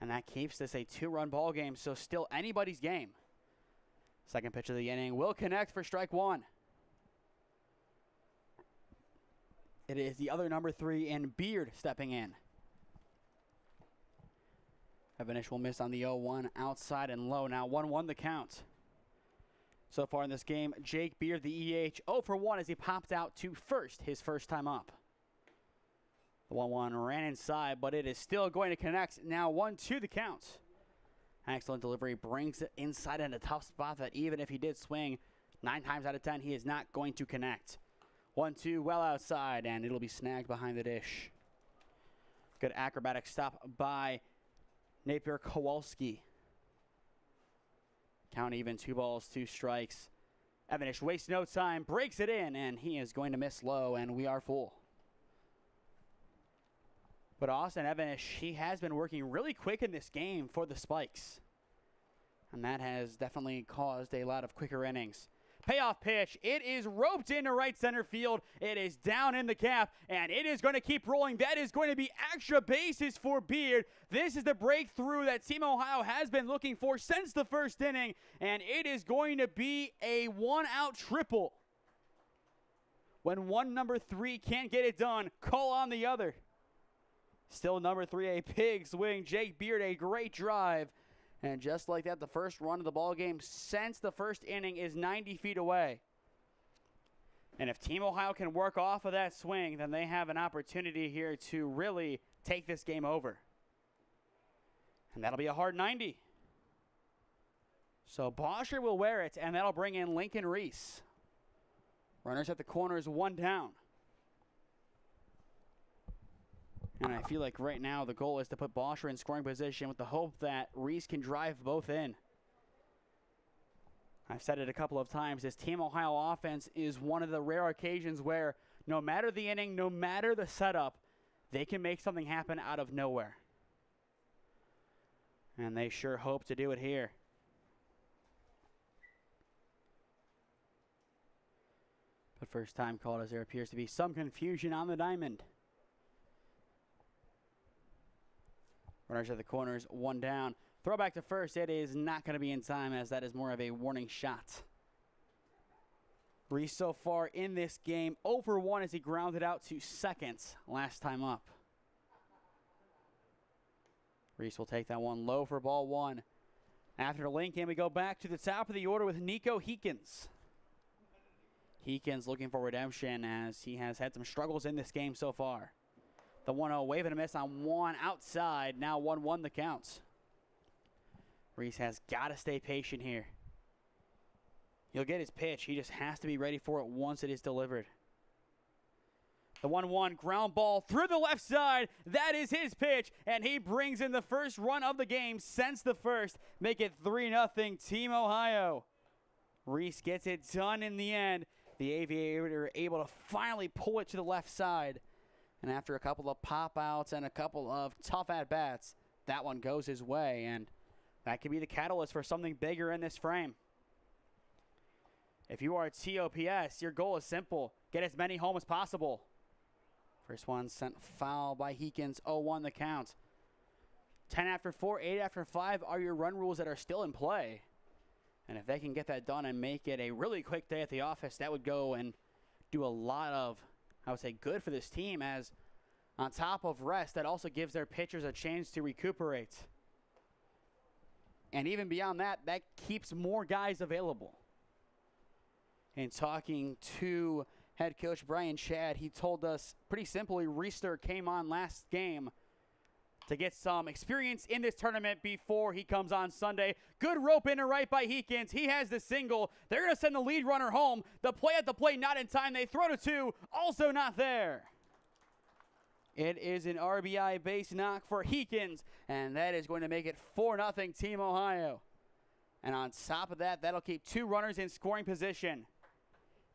and that keeps this a 2-run ball game, so still anybody's game. Second pitch of the inning will connect for strike 1. It is the other number 3 and Beard stepping in. Evanish will miss on the 0-1 outside and low. Now 1-1 the count. So far in this game, Jake Beard, the EH, 0 for 1 as he popped out to first, his first time up. The 1-1 ran inside, but it is still going to connect. Now 1-2 the count. Excellent delivery, brings it inside in a tough spot that even if he did swing, 9 times out of 10, he is not going to connect. 1-2 well outside, and it'll be snagged behind the dish. Good acrobatic stop by Napier Kowalski. Count even, 2 balls, 2 strikes. Evanish wastes no time, breaks it in, and he is going to miss low, and we are full. But Austin Evanish, he has been working really quick in this game for the Spikes. And that has definitely caused a lot of quicker innings. Payoff pitch, it is roped into right center field. It is down in the cap, and it is going to keep rolling. That is going to be extra bases for Beard. This is the breakthrough that Team Ohio has been looking for since the first inning, and it is going to be a 1-out triple. When one number 3 can't get it done, call on the other. Still number 3, a big swing. Jake Beard, a great drive. And just like that, the first run of the ball game since the first inning is 90 feet away. And if Team Ohio can work off of that swing, then they have an opportunity here to really take this game over. And that'll be a hard 90. So Bosher will wear it, and that'll bring in Lincoln Reese. Runners at the corners, 1 down. And I feel like right now the goal is to put Bosher in scoring position with the hope that Reese can drive both in. I've said it a couple of times, this Team Ohio offense is one of the rare occasions where no matter the inning, no matter the setup, they can make something happen out of nowhere. And they sure hope to do it here. But first time called as there appears to be some confusion on the diamond. Runners at the corners, 1 down. Throw back to first. It is not going to be in time as that is more of a warning shot. Reese so far in this game, 0 for 1 as he grounded out to second last time up. Reese will take that one low for ball 1. After Lincoln, we go back to the top of the order with Nico Heekins. Heekins looking for redemption as he has had some struggles in this game so far. The 1-0 wave and a miss on 1 outside. Now 1-1 the counts. Reese has got to stay patient here. He'll get his pitch. He just has to be ready for it once it is delivered. The 1-1 ground ball through the left side. That is his pitch, and he brings in the first run of the game since the first. Make it 3-0 Team Ohio. Reese gets it done in the end. The Aviator able to finally pull it to the left side. And after a couple of pop-outs and a couple of tough at-bats, that one goes his way, and that could be the catalyst for something bigger in this frame. If you are at TOPS, your goal is simple. Get as many home as possible. First one sent foul by Heekins, 0-1 the count. 10 after 4, 8 after 5 are your run rules that are still in play. And if they can get that done and make it a really quick day at the office, that would go and do a lot of, I would say, good for this team, as on top of rest, that also gives their pitchers a chance to recuperate. And even beyond that, that keeps more guys available. In talking to head coach Brian Chad, he told us pretty simply Reister came on last game to get some experience in this tournament before he comes on Sunday. Good rope in to right by Heekins. He has the single. They're going to send the lead runner home. The play at the plate not in time. They throw to 2. Also not there. It is an RBI base knock for Heekins, and that is going to make it 4-0 Team Ohio. And on top of that, that'll keep 2 runners in scoring position.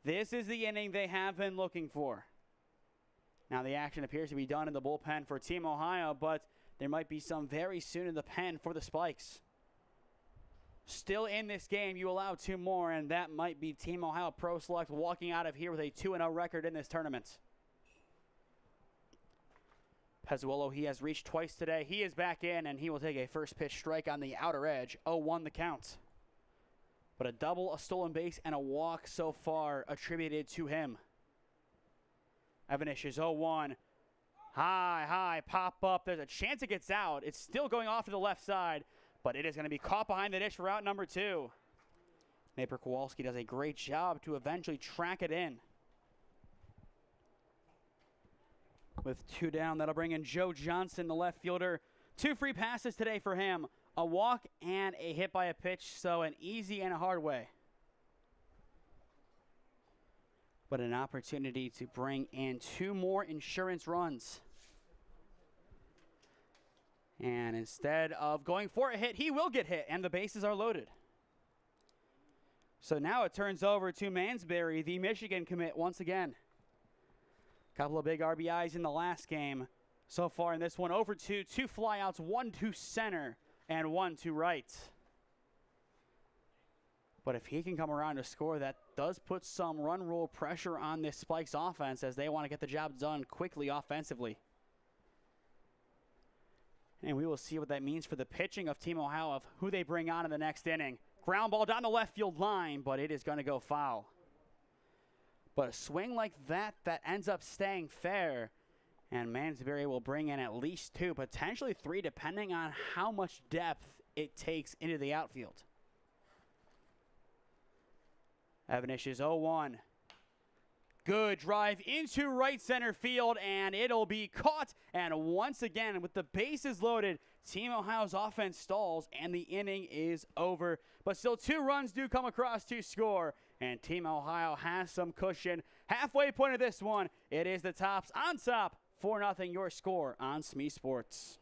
This is the inning they have been looking for. Now the action appears to be done in the bullpen for Team Ohio, but there might be some very soon in the pen for the Spikes. Still in this game, you allow 2 more, and that might be Team Ohio Pro Select walking out of here with a 2-0 record in this tournament. Pezzuolo, he has reached twice today. He is back in, and he will take a first pitch strike on the outer edge. 0-1 the count. But a double, a stolen base, and a walk so far attributed to him. Evanish is 0-1. High, pop up. There's a chance it gets out. It's still going off to the left side, but it is going to be caught behind the dish for out number 2. Napier Kowalski does a great job to eventually track it in. With 2 down, that'll bring in Joe Johnson, the left fielder. 2 free passes today for him. A walk and a hit by a pitch, so an easy and a hard way. But an opportunity to bring in 2 more insurance runs. And instead of going for a hit, he will get hit, and the bases are loaded. So now it turns over to Mansberry, the Michigan commit, once again. Couple of big RBIs in the last game. So far in this one, over 2 flyouts, 1 to center, and 1 to right. But if he can come around to score, that does put some run rule pressure on this Spikes offense, as they want to get the job done quickly offensively. And we will see what that means for the pitching of Team Ohio, of who they bring on in the next inning. Ground ball down the left field line, but it is going to go foul. But a swing like that ends up staying fair, and Mansberry will bring in at least 2, potentially 3, depending on how much depth it takes into the outfield. Evanish is 0-1. Good drive into right center field, and it'll be caught. And once again, with the bases loaded, Team Ohio's offense stalls, and the inning is over. But still 2 runs do come across to score, and Team Ohio has some cushion. Halfway point of this one, it is the Tops on top, 4-0 your score on SmeeSports.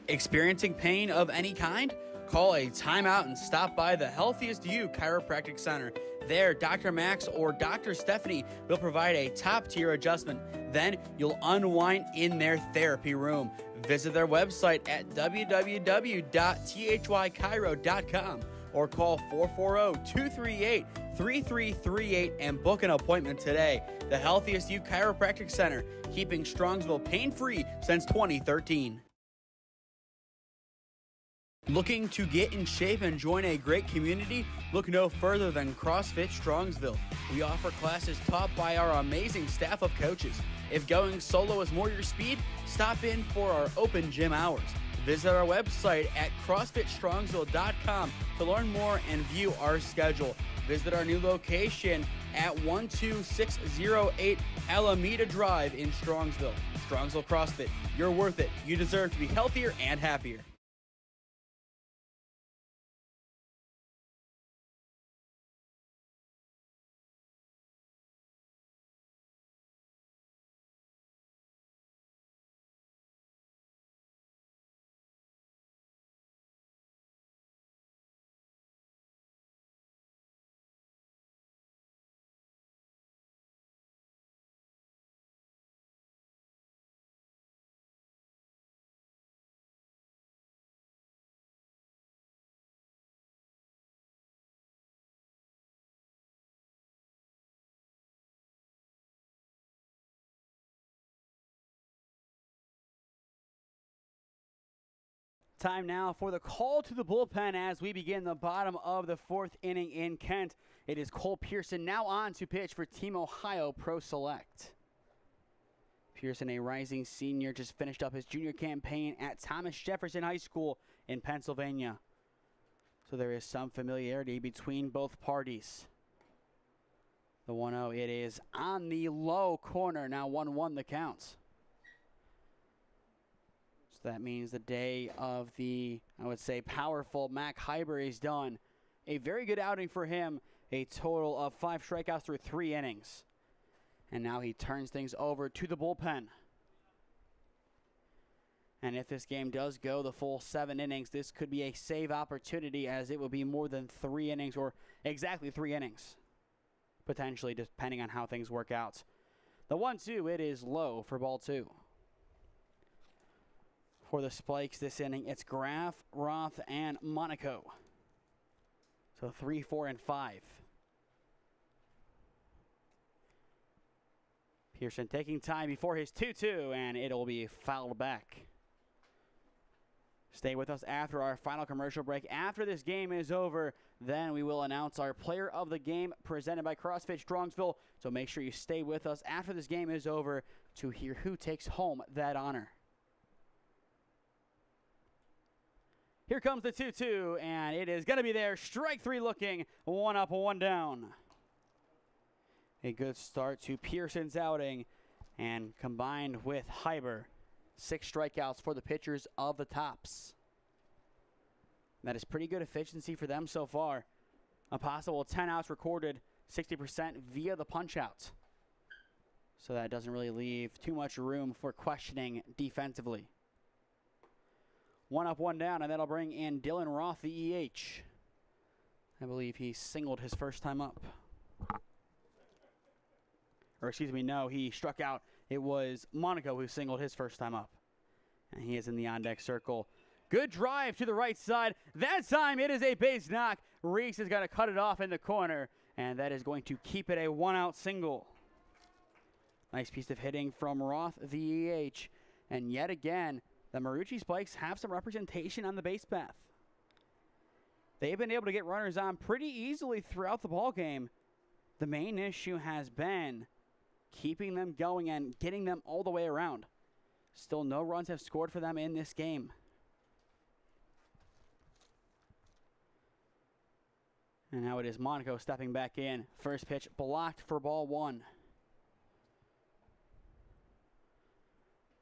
Experiencing pain of any kind? Call a timeout and stop by the Healthiest You Chiropractic Center. There, Dr. Max or Dr. Stephanie will provide a top-tier adjustment. Then you'll unwind in their therapy room. Visit their website at www.thychiro.com or call 440-238-3338 and book an appointment today. The Healthiest You Chiropractic Center, keeping Strongsville pain-free since 2013. Looking to get in shape and join a great community? Look no further than CrossFit Strongsville. We offer classes taught by our amazing staff of coaches. If going solo is more your speed, stop in for our open gym hours. Visit our website at CrossFitStrongsville.com to learn more and view our schedule. Visit our new location at 12608 Alameda Drive in Strongsville. Strongsville CrossFit, you're worth it. You deserve to be healthier and happier. Time now for the call to the bullpen as we begin the bottom of the 4th inning in Kent. It is Cole Pearson now on to pitch for Team Ohio Pro Select. Pearson, a rising senior, just finished up his junior campaign at Thomas Jefferson High School in Pennsylvania. So there is some familiarity between both parties. The 1-0, it is on the low corner, now 1-1 the count. So that means the day of the, I would say, powerful Mac Hyber is done. A very good outing for him, a total of 5 strikeouts through 3 innings. And now he turns things over to the bullpen. And if this game does go the full 7 innings, this could be a save opportunity as it will be more than 3 innings, or exactly 3 innings, potentially, depending on how things work out. The 1-2, it is low for ball 2. For the Spikes this inning, it's Graf, Roth, and Monaco. So 3, 4, and 5. Pearson taking time before his 2-2, and it'll be fouled back. Stay with us after our final commercial break. After this game is over, then we will announce our player of the game presented by CrossFit Strongsville. So make sure you stay with us after this game is over to hear who takes home that honor. Here comes the 2-2, and it is going to be there. Strike 3 looking, 1 up, 1 down. A good start to Pearson's outing, and combined with Hyber, 6 strikeouts for the pitchers of the Tops. That is pretty good efficiency for them so far. A possible 10 outs recorded, 60% via the punch-out. So that doesn't really leave too much room for questioning defensively. 1 up, 1 down, and that'll bring in Dylan Roth, the EH. I believe he singled his first time up. Or excuse me, no, he struck out. It was Monaco who singled his first time up. And he is in the on-deck circle. Good drive to the right side. That time it is a base knock. Reese has got to cut it off in the corner, and that is going to keep it a 1-out single. Nice piece of hitting from Roth, the EH. And yet again, the Marucci Spikes have some representation on the base path. They've been able to get runners on pretty easily throughout the ballgame. The main issue has been keeping them going and getting them all the way around. Still no runs have scored for them in this game. And now it is Monaco stepping back in. First pitch blocked for ball 1.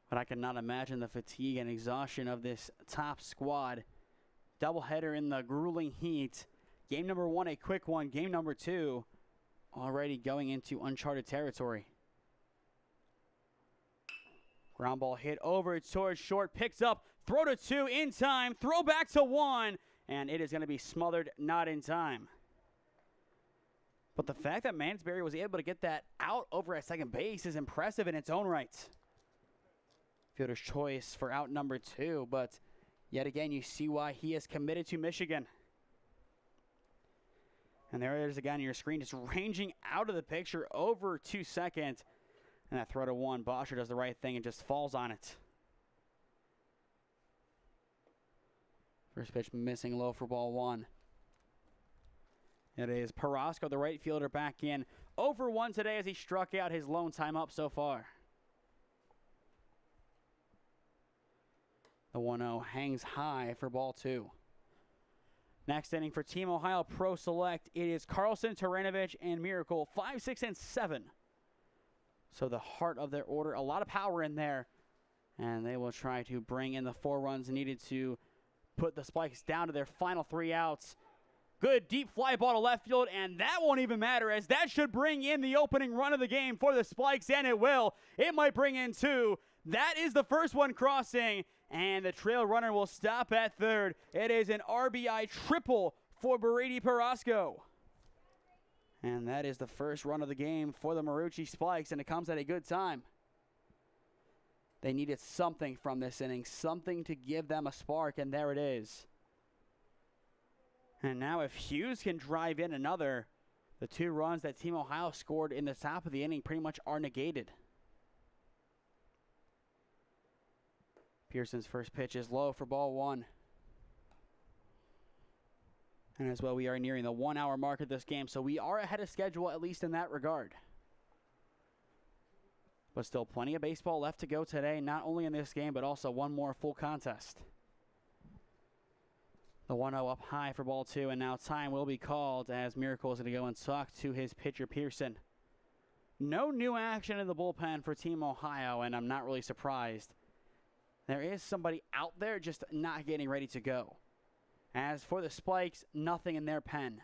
But I cannot imagine the fatigue and exhaustion of this top squad. Doubleheader in the grueling heat. Game number 1, a quick one. Game number 2, already going into uncharted territory. Ground ball hit over towards short. Picks up. Throw to 2 in time. Throw back to 1. And it is going to be smothered, not in time. But the fact that Mansberry was able to get that out over at second base is impressive in its own right. Fielder's choice for out number 2, but yet again, you see why he is committed to Michigan. And there it is again on your screen, just ranging out of the picture over 2 seconds. And that throw to 1, Bosher does the right thing and just falls on it. First pitch missing low for ball 1. It is Parasco, the right fielder, back in. 0 for 1 today as he struck out his lone time up so far. The 1-0 hangs high for ball 2. Next inning for Team Ohio Pro Select, it is Carlson, Taranovich, and Miracle, 5, 6, and 7. So the heart of their order, a lot of power in there. And they will try to bring in the 4 runs needed to put the Spikes down to their final 3 outs. Good deep fly ball to left field, and that won't even matter as that should bring in the opening run of the game for the Spikes, and it will. It might bring in 2. That is the first one crossing, and the trail runner will stop at third. It is an RBI triple for Brady Parasco. And that is the first run of the game for the Marucci Spikes, and it comes at a good time. They needed something from this inning, something to give them a spark, and there it is. And now if Hughes can drive in another, the 2 runs that Team Ohio scored in the top of the inning pretty much are negated. Pearson's first pitch is low for ball 1. And as well, we are nearing the 1 hour mark of this game, so we are ahead of schedule, at least in that regard. But still plenty of baseball left to go today, not only in this game, but also one more full contest. The 1-0 up high for ball 2, and now time will be called as Miracle is going to go and talk to his pitcher, Pearson. No new action in the bullpen for Team Ohio, and I'm not really surprised. There is somebody out there just not getting ready to go. As for the Spikes, nothing in their pen.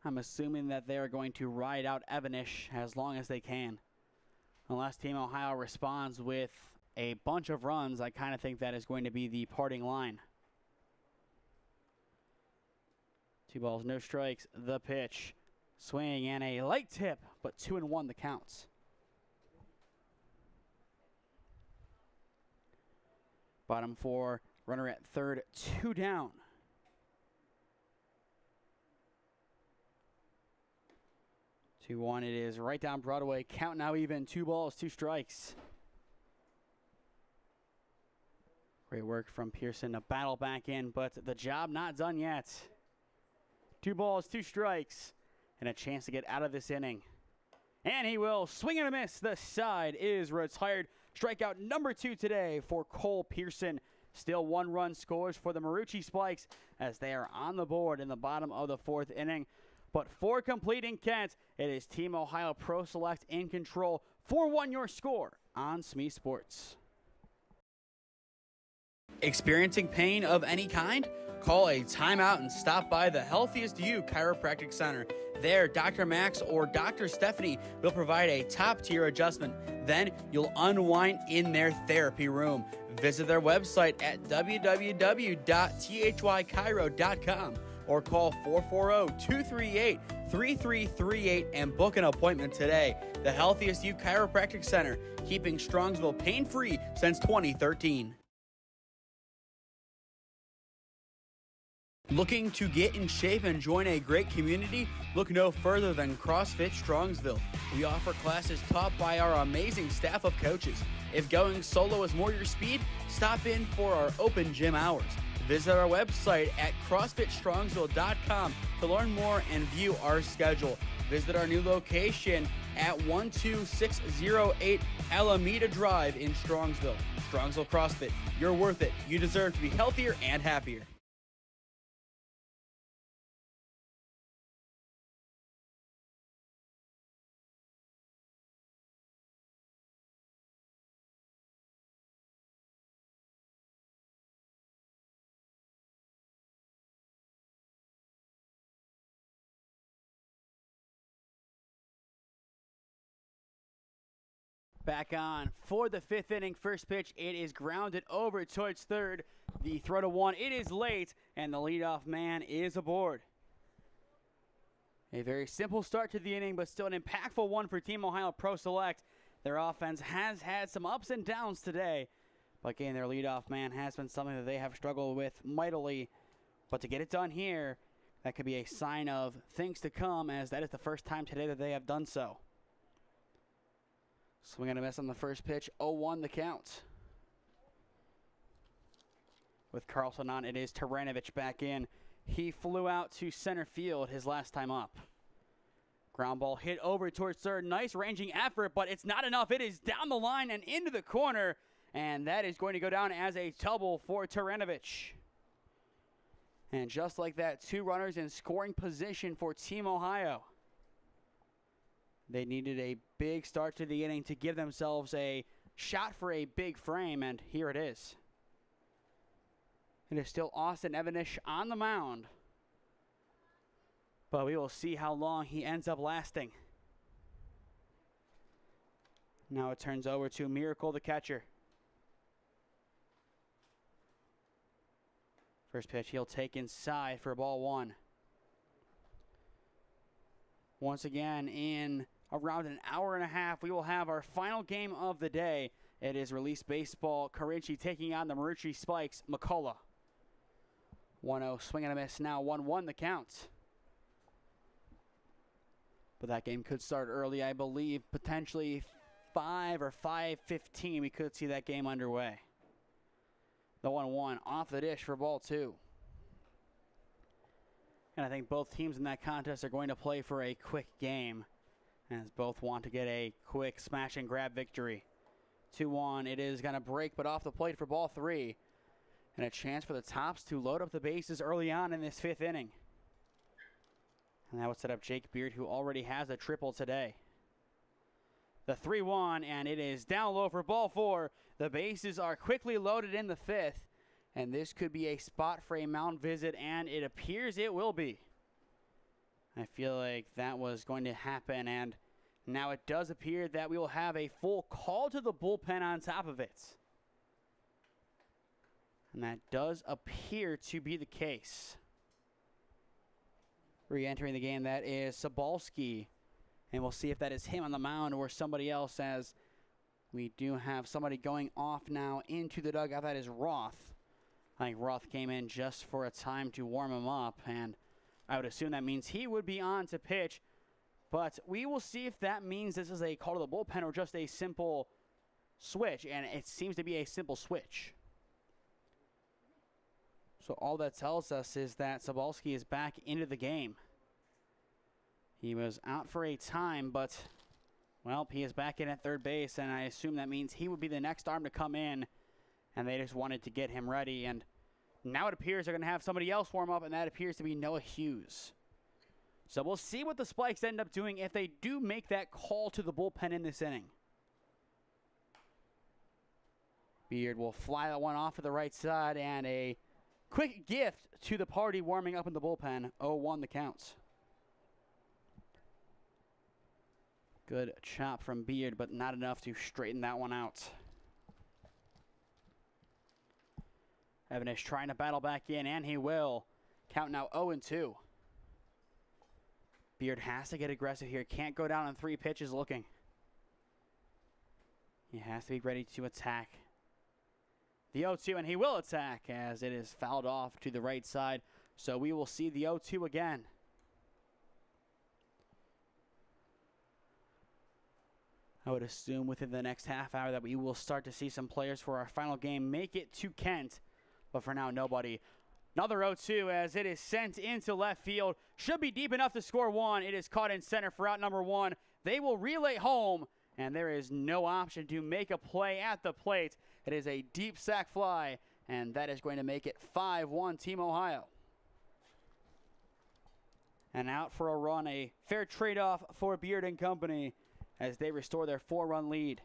I'm assuming that they are going to ride out Evanish as long as they can. Unless Team Ohio responds with a bunch of runs, I kind of think that is going to be the parting line. 2 balls, no strikes, the pitch. Swing and a light tip, but 2-1 the counts. Bottom 4, runner at third, 2 down. 2-1, it is right down Broadway. Count now even, 2 balls, 2 strikes. Great work from Pearson to battle back in, but the job not done yet. 2 balls, 2 strikes, and a chance to get out of this inning. And he will swing and a miss. The side is retired. Strikeout number 2 today for Cole Pearson. Still 1 run scores for the Marucci Spikes as they are on the board in the bottom of the 4th inning. But for completing Kent, it is Team Ohio Pro Select in control. 4-1 your score on SmeeSports. Experiencing pain of any kind? Call a timeout and stop by the Healthiest You Chiropractic Center. There, Dr. Max or Dr. Stephanie will provide a top-tier adjustment. Then you'll unwind in their therapy room. Visit their website at www.thychiro.com or call 440-238-3338 and book an appointment today. The Healthiest You Chiropractic Center, keeping Strongsville pain-free since 2013. Looking to get in shape and join a great community? Look no further than CrossFit Strongsville. We offer classes taught by our amazing staff of coaches. If going solo is more your speed, stop in for our open gym hours. Visit our website at CrossFitStrongsville.com to learn more and view our schedule. Visit our new location at 12608 Alameda Drive in Strongsville. Strongsville CrossFit, you're worth it. You deserve to be healthier and happier. Back on for the 5th inning. First pitch, it is grounded over towards third. The throw to 1, it is late, and the leadoff man is aboard. A very simple start to the inning, but still an impactful one for Team Ohio Pro Select. Their offense has had some ups and downs today, but getting their leadoff man has been something that they have struggled with mightily. But to get it done here, that could be a sign of things to come, as that is the first time today that they have done so. Swing and a miss on the first pitch, 0-1 the count. With Carlson on, it is Taranovich back in. He flew out to center field his last time up. Ground ball hit over towards third. Nice ranging effort, but it's not enough. It is down the line and into the corner, and that is going to go down as a double for Taranovich. And just like that, 2 runners in scoring position for Team Ohio. They needed a big start to the inning to give themselves a shot for a big frame, and here it is. It is still Austin Evanish on the mound, but we will see how long he ends up lasting. Now it turns over to Miracle, the catcher. First pitch he'll take inside for ball 1. Once again, in around an hour and a half, we will have our final game of the day. It is Release Baseball Carinci taking on the Marucci Spikes McCullough. 1-0, swing and a miss now, 1-1 the count. But that game could start early, I believe, potentially 5 or 5:15. We could see that game underway. The 1-1 off the dish for ball 2. And I think both teams in that contest are going to play for a quick game, as both want to get a quick smash and grab victory. 2-1, it is going to break, but off the plate for ball 3. And a chance for the Tops to load up the bases early on in this 5th inning. And that would set up Jake Beard, who already has a triple today. The 3-1, and it is down low for ball 4. The bases are quickly loaded in the 5th, and this could be a spot for a mound visit, and it appears it will be. I feel like that was going to happen, and now it does appear that we will have a full call to the bullpen on top of it. And that does appear to be the case. Re-entering the game, that is Sobalski. And we'll see if that is him on the mound or somebody else, as we do have somebody going off now into the dugout. That is Roth. I think Roth came in just for a time to warm him up, and I would assume that means he would be on to pitch. But we will see if that means this is a call to the bullpen or just a simple switch, and it seems to be a simple switch. So all that tells us is that Sobalski is back into the game. He was out for a time, but, well, he is back in at third base, and I assume that means he would be the next arm to come in, and they just wanted to get him ready. And now it appears they're going to have somebody else warm up, and that appears to be Noah Hughes. So we'll see what the Spikes end up doing if they do make that call to the bullpen in this inning. Beard will fly that one off to the right side, and a quick gift to the party warming up in the bullpen. 0-1 the counts. Good chop from Beard, but not enough to straighten that one out. Evanish trying to battle back in, and he will. Count now 0-2. Beard has to get aggressive here. Can't go down on 3 pitches looking. He has to be ready to attack. The 0-2, and he will attack as it is fouled off to the right side. So we will see the 0-2 again. I would assume within the next half hour that we will start to see some players for our final game make it to Kent. But for now, nobody. Another 0-2 as it is sent into left field. Should be deep enough to score 1. It is caught in center for out number 1. They will relay home, and there is no option to make a play at the plate. It is a deep sac fly, and that is going to make it 5-1 Team Ohio. And out for a run, a fair trade-off for Beard and company as they restore their 4-run lead.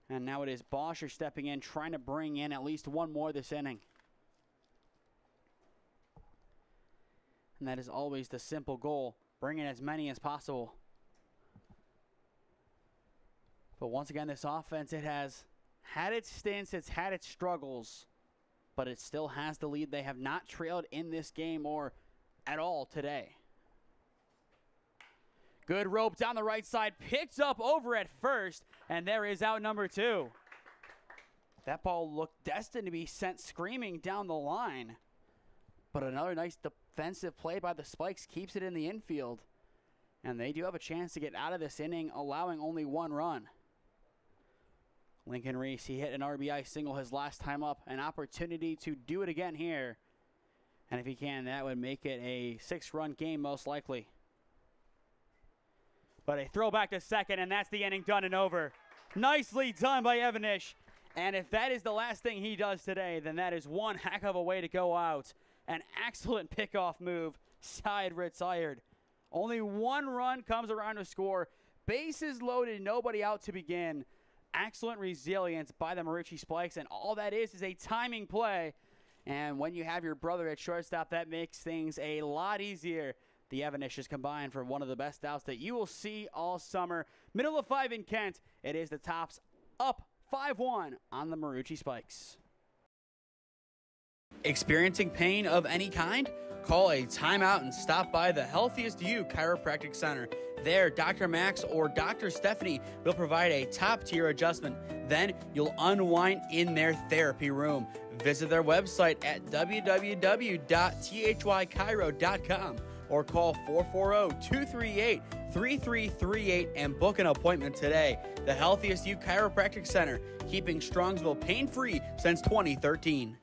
And now it is Boscher stepping in, trying to bring in at least one more this inning. And that is always the simple goal, bring in as many as possible. But once again, this offense, it has had its stints, it's had its struggles, but it still has the lead. They have not trailed in this game or at all today. Good rope down the right side, picked up over at first, and there is out number 2. That ball looked destined to be sent screaming down the line, but another nice defensive play by the Spikes keeps it in the infield, and they do have a chance to get out of this inning, allowing only 1 run. Lincoln Reese, he hit an RBI single his last time up, an opportunity to do it again here, and if he can, that would make it a 6-run game most likely. But a throwback to second, and that's the inning done and over. Nicely done by Evanish. And if that is the last thing he does today, then that is one heck of a way to go out. An excellent pickoff move, side retired. Only 1 run comes around to score. Bases loaded, nobody out to begin. Excellent resilience by the Marucci Spikes, and all that is a timing play. And when you have your brother at shortstop, that makes things a lot easier. The Evanishes combine for one of the best outs that you will see all summer. Middle of 5 in Kent. It is the Tops up 5-1 on the Marucci Spikes. Experiencing pain of any kind? Call a timeout and stop by the Healthiest You Chiropractic Center. There, Dr. Max or Dr. Stephanie will provide a top-tier adjustment. Then you'll unwind in their therapy room. Visit their website at www.thychiro.com or call 440-238-3338 and book an appointment today. The Healthiest You Chiropractic Center, keeping Strongsville pain-free since 2013.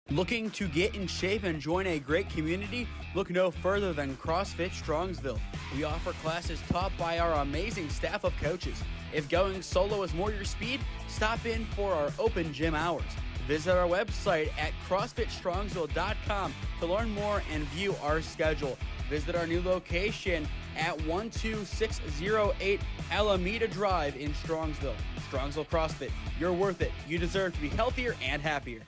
Looking to get in shape and join a great community? Look no further than CrossFit Strongsville. We offer classes taught by our amazing staff of coaches. If going solo is more your speed, stop in for our open gym hours. Visit our website at CrossFitStrongsville.com to learn more and view our schedule. Visit our new location at 12608 Alameda Drive in Strongsville. Strongsville CrossFit, you're worth it. You deserve to be healthier and happier.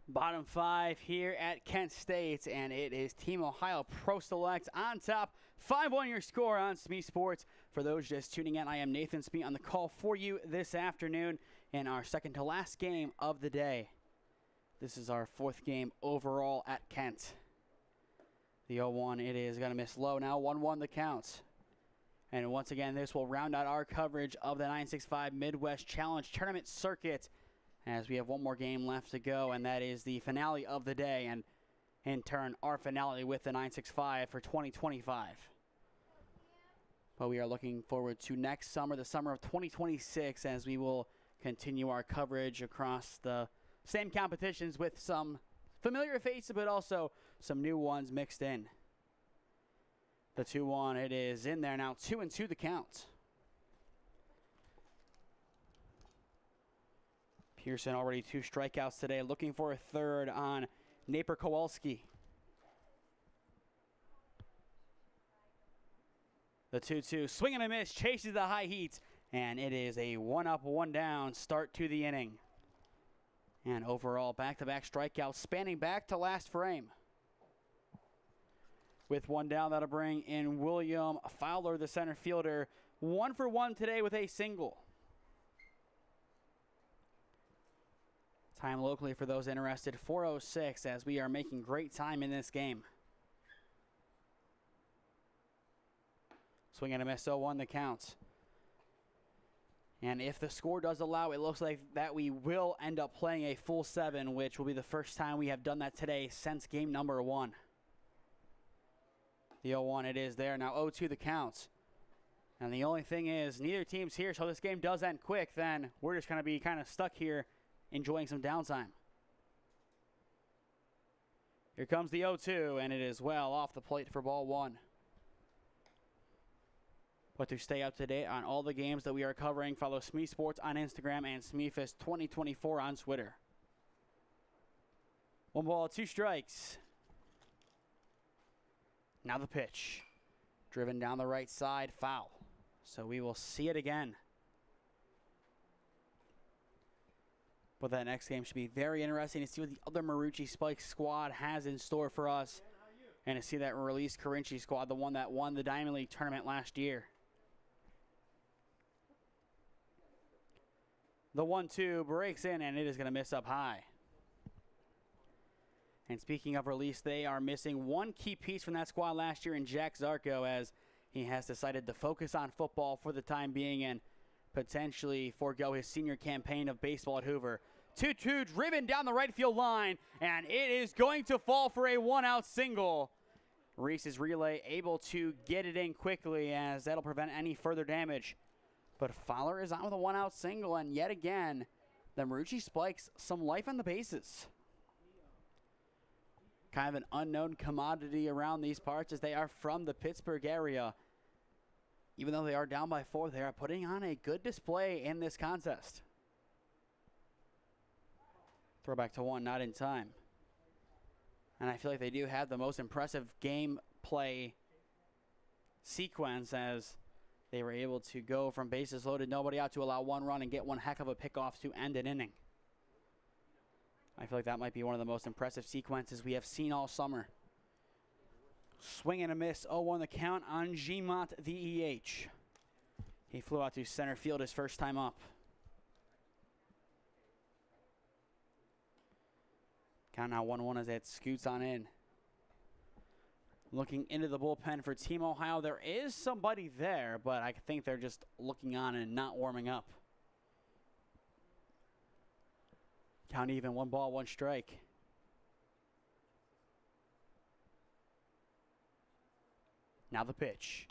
Bottom five here at Kent State, and it is Team Ohio Pro Select on top. 5-1 your score on SmeeSports. For those just tuning in, I am Nathan Smee on the call for you this afternoon in our second to last game of the day. This is our fourth game overall at Kent. The 0-1, it is going to miss low now. 1-1 the count. And once again, this will round out our coverage of the 965 Midwest Challenge Tournament Circuit, as we have one more game left to go, and that is the finale of the day, and in turn our finale with the 965 for 2025. But we are looking forward to next summer, the summer of 2026, as we will continue our coverage across the same competitions with some familiar faces, but also some new ones mixed in. The 2-1, it is in there now, 2-2 the count. Pearson already 2 strikeouts today, looking for a third on Naper Kowalski. The 2-2, swing and a miss, chases the high heat, and it is a 1-up, 1-down start to the inning. And overall, back-to-back strikeouts, spanning back to last frame. With 1 down, that'll bring in William Fowler, the center fielder, 1 for 1 today with a single. Time locally for those interested, 4:06, as we are making great time in this game. Swing and a miss, 0-1 the count. And if the score does allow, it looks like that we will end up playing a full 7, which will be the first time we have done that today since game number 1. The 0-1, it is there. Now 0-2 the count. And the only thing is, neither team's here, so this game does end quick, then we're just going to be kind of stuck here enjoying some downtime. Here comes the 0-2, and it is well off the plate for ball 1. But to stay up to date on all the games that we are covering, follow SmeeSports on Instagram and SmeeFist 2024 on Twitter. 1 ball, 2 strikes. Now the pitch. Driven down the right side, foul. So we will see it again. But that next game should be very interesting to see what the other Marucci Spikes squad has in store for us. And to see that release Carinci squad, the one that won the Diamond League tournament last year. The 1-2 breaks in, and it is going to miss up high. And speaking of release, they are missing one key piece from that squad last year in Jack Zarco, as he has decided to focus on football for the time being and potentially forego his senior campaign of baseball at Hoover. 2-2 driven down the right field line, and it is going to fall for a 1-out single. Reese's relay able to get it in quickly, as that'll prevent any further damage. But Fowler is on with a 1-out single, and yet again, the Marucci Spikes some life on the bases. Kind of an unknown commodity around these parts, as they are from the Pittsburgh area. Even though they are down by 4, they are putting on a good display in this contest. Throwback to 1, not in time. And I feel like they do have the most impressive gameplay sequence, as they were able to go from bases loaded, nobody out, to allow 1 run and get one heck of a pickoff to end an inning. I feel like that might be one of the most impressive sequences we have seen all summer. Swing and a miss, 0-1 the count on Gimont, the EH. He flew out to center field his first time up. Count now 1-1 as it scoots on in. Looking into the bullpen for Team Ohio. There is somebody there, but I think they're just looking on and not warming up. Count even, 1 ball, 1 strike. Now the pitch.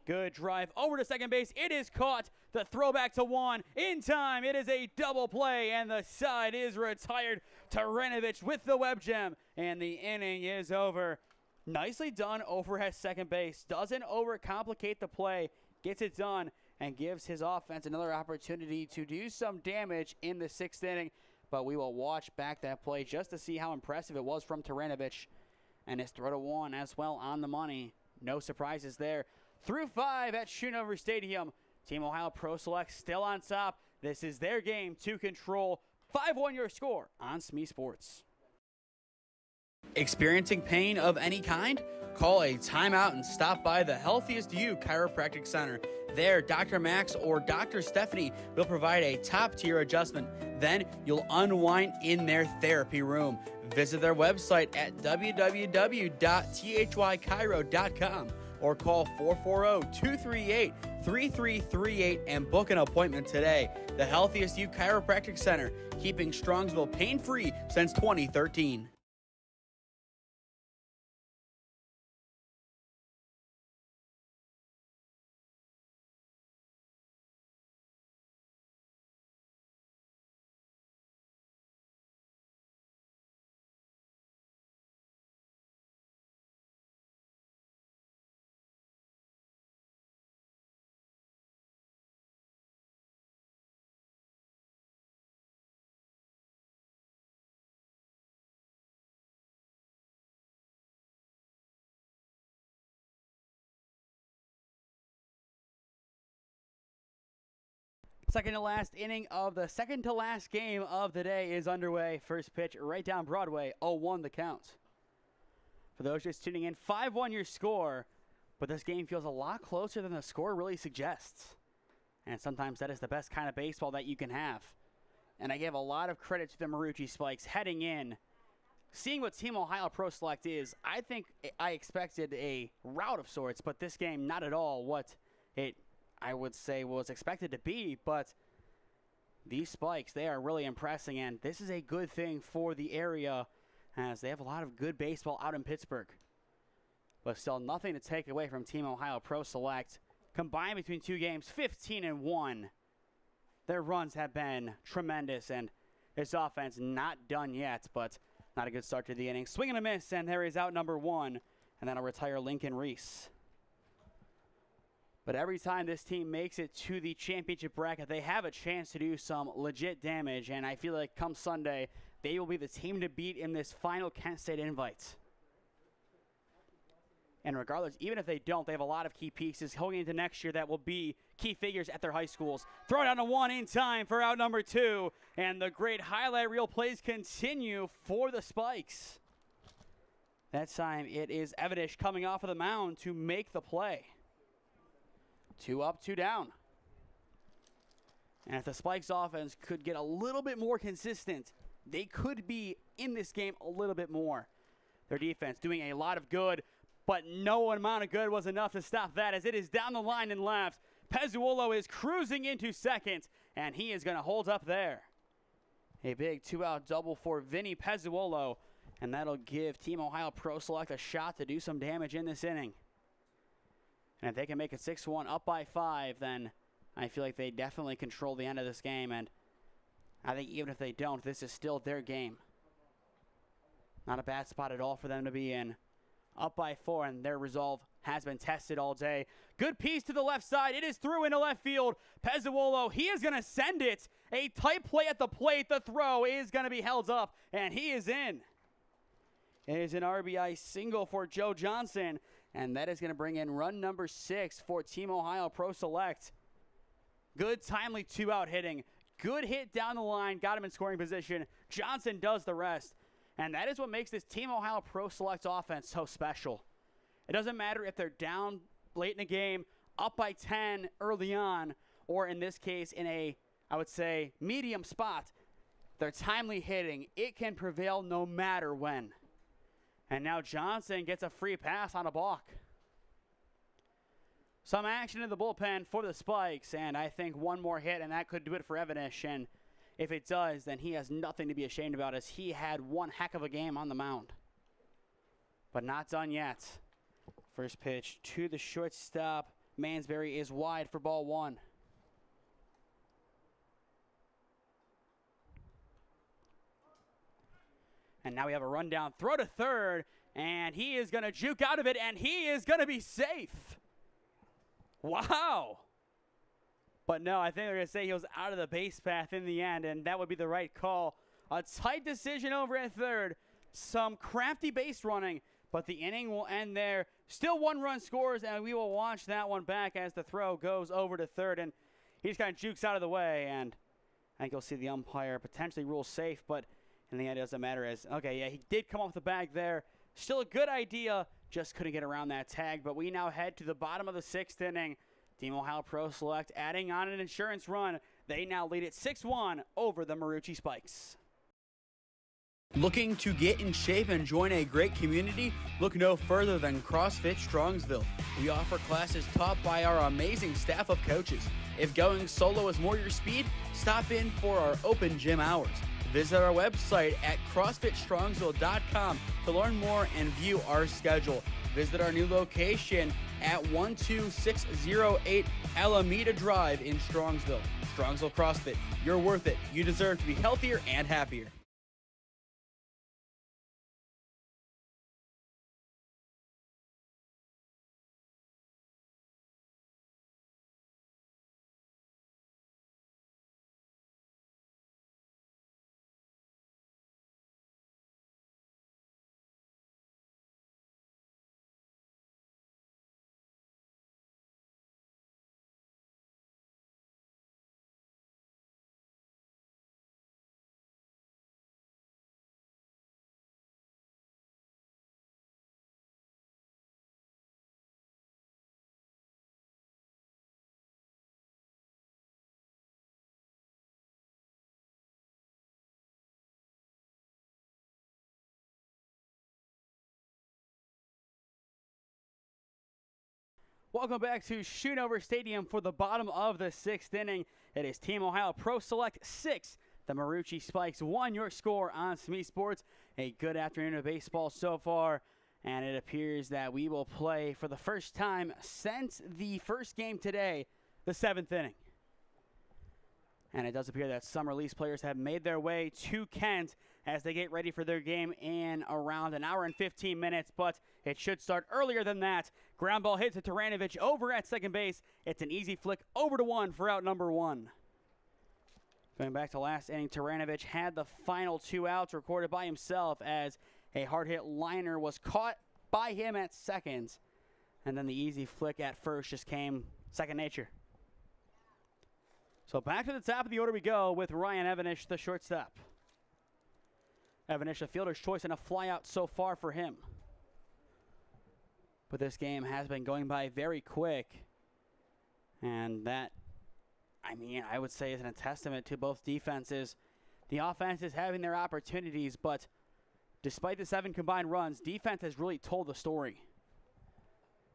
Good drive over to second base. It is caught. The throwback to 1 in time. It is a double play, and the side is retired. Taranovich with the web gem, and the inning is over. Nicely done over at second base. Doesn't overcomplicate the play. Gets it done and gives his offense another opportunity to do some damage in the 6th inning. But we will watch back that play just to see how impressive it was from Taranovich. And his throw to 1 as well on the money. No surprises there. Through 5 at Schoonover Stadium. Team Ohio Pro Select still on top. This is their game to control. 5-1 your score on SmeeSports. Experiencing pain of any kind? Call a timeout and stop by the Healthiest You Chiropractic Center. There, Dr. Max or Dr. Stephanie will provide a top-tier adjustment. Then you'll unwind in their therapy room. Visit their website at www.thychiro.com or call 440-238-3338 and book an appointment today. The Healthiest You Chiropractic Center, keeping Strongsville pain-free since 2013. Second to last inning of the second to last game of the day is underway. First pitch right down Broadway, 0-1 the count. For those just tuning in, 5-1 your score, but this game feels a lot closer than the score really suggests. And sometimes that is the best kind of baseball that you can have. And I give a lot of credit to the Marucci Spikes heading in. Seeing what Team Ohio Pro Select is, I think I expected a rout of sorts, but this game not at all what it I would say was expected to be, but these Spikes, they are really impressing, and this is a good thing for the area as they have a lot of good baseball out in Pittsburgh. But still nothing to take away from Team Ohio Pro Select. Combined between 2 games, 15-1. Their runs have been tremendous, and this offense not done yet, but not a good start to the inning. Swing and a miss, and there is out number 1, and that'll retire Lincoln Reese. But every time this team makes it to the championship bracket, they have a chance to do some legit damage. And I feel like come Sunday, they will be the team to beat in this final Kent State invite. And regardless, even if they don't, they have a lot of key pieces going into next year that will be key figures at their high schools. Throw down to 1 in time for out number 2. And the great highlight reel plays continue for the Spikes. That time it is Evanish coming off of the mound to make the play. 2 up, 2 down. And if the Spikes offense could get a little bit more consistent, they could be in this game a little bit more. Their defense doing a lot of good, but no amount of good was enough to stop that as it is down the line and left. Pezzuolo is cruising into second, and he is going to hold up there. A big 2-out double for Vinny Pezzuolo, and that'll give Team Ohio Pro Select a shot to do some damage in this inning. And if they can make it 6-1 up by 5, then I feel like they definitely control the end of this game. And I think even if they don't, this is still their game. Not a bad spot at all for them to be in. Up by 4, and their resolve has been tested all day. Good piece to the left side. It is through into left field. Pezzuolo, he is going to send it. A tight play at the plate. The throw is going to be held up, and he is in. It is an RBI single for Joe Johnson. And that is going to bring in run number 6 for Team Ohio Pro Select. Good timely 2-out hitting. Good hit down the line. Got him in scoring position. Johnson does the rest. And that is what makes this Team Ohio Pro Select offense so special. It doesn't matter if they're down late in the game, up by 10 early on, or in this case in a, I would say, medium spot. Their timely hitting, it can prevail no matter when. And now Johnson gets a free pass on a balk. Some action in the bullpen for the Spikes, and I think one more hit, and that could do it for Evanish. And if it does, then he has nothing to be ashamed about, as he had one heck of a game on the mound. But not done yet. First pitch to the shortstop. Mansberry is wide for ball one. And now we have a rundown throw to third, and he is going to juke out of it, and he is going to be safe. Wow. But no, I think they're going to say he was out of the base path in the end, and that would be the right call. A tight decision over at third. Some crafty base running, but the inning will end there. Still 1 run scores, and we will watch that one back as the throw goes over to third, and he just kind of jukes out of the way, and I think you'll see the umpire potentially rule safe, but in the end, it doesn't matter as, okay, yeah, he did come off the bag there. Still a good idea, just couldn't get around that tag. But we now head to the bottom of the 6th inning. Team Ohio Pro Select adding on an insurance run. They now lead it 6-1 over the Marucci Spikes. Looking to get in shape and join a great community? Look no further than CrossFit Strongsville. We offer classes taught by our amazing staff of coaches. If going solo is more your speed, stop in for our open gym hours. Visit our website at CrossFitStrongsville.com to learn more and view our schedule. Visit our new location at 12608 Alameda Drive in Strongsville. Strongsville CrossFit, you're worth it. You deserve to be healthier and happier. Welcome back to Schoonover Stadium for the bottom of the 6th inning. It is Team Ohio Pro Select 6, the Marucci Spikes 1. Your score on SmeeSports. A good afternoon of baseball so far, and it appears that we will play for the first time since the first game today, the 7th inning. And it does appear that some release players have made their way to Kent as they get ready for their game in around an hour and 15 minutes, but it should start earlier than that. Ground ball hits to Taranovich over at second base. It's an easy flick over to 1 for out number 1. Going back to last inning, Taranovich had the final 2 outs recorded by himself as a hard-hit liner was caught by him at second. And then the easy flick at first just came second nature. So back to the top of the order we go with Ryan Evanish, the shortstop. Evanish, a fielder's choice and a flyout so far for him. But this game has been going by very quick. And that, I would say is a testament to both defenses. The offense is having their opportunities, but despite the 7 combined runs, defense has really told the story.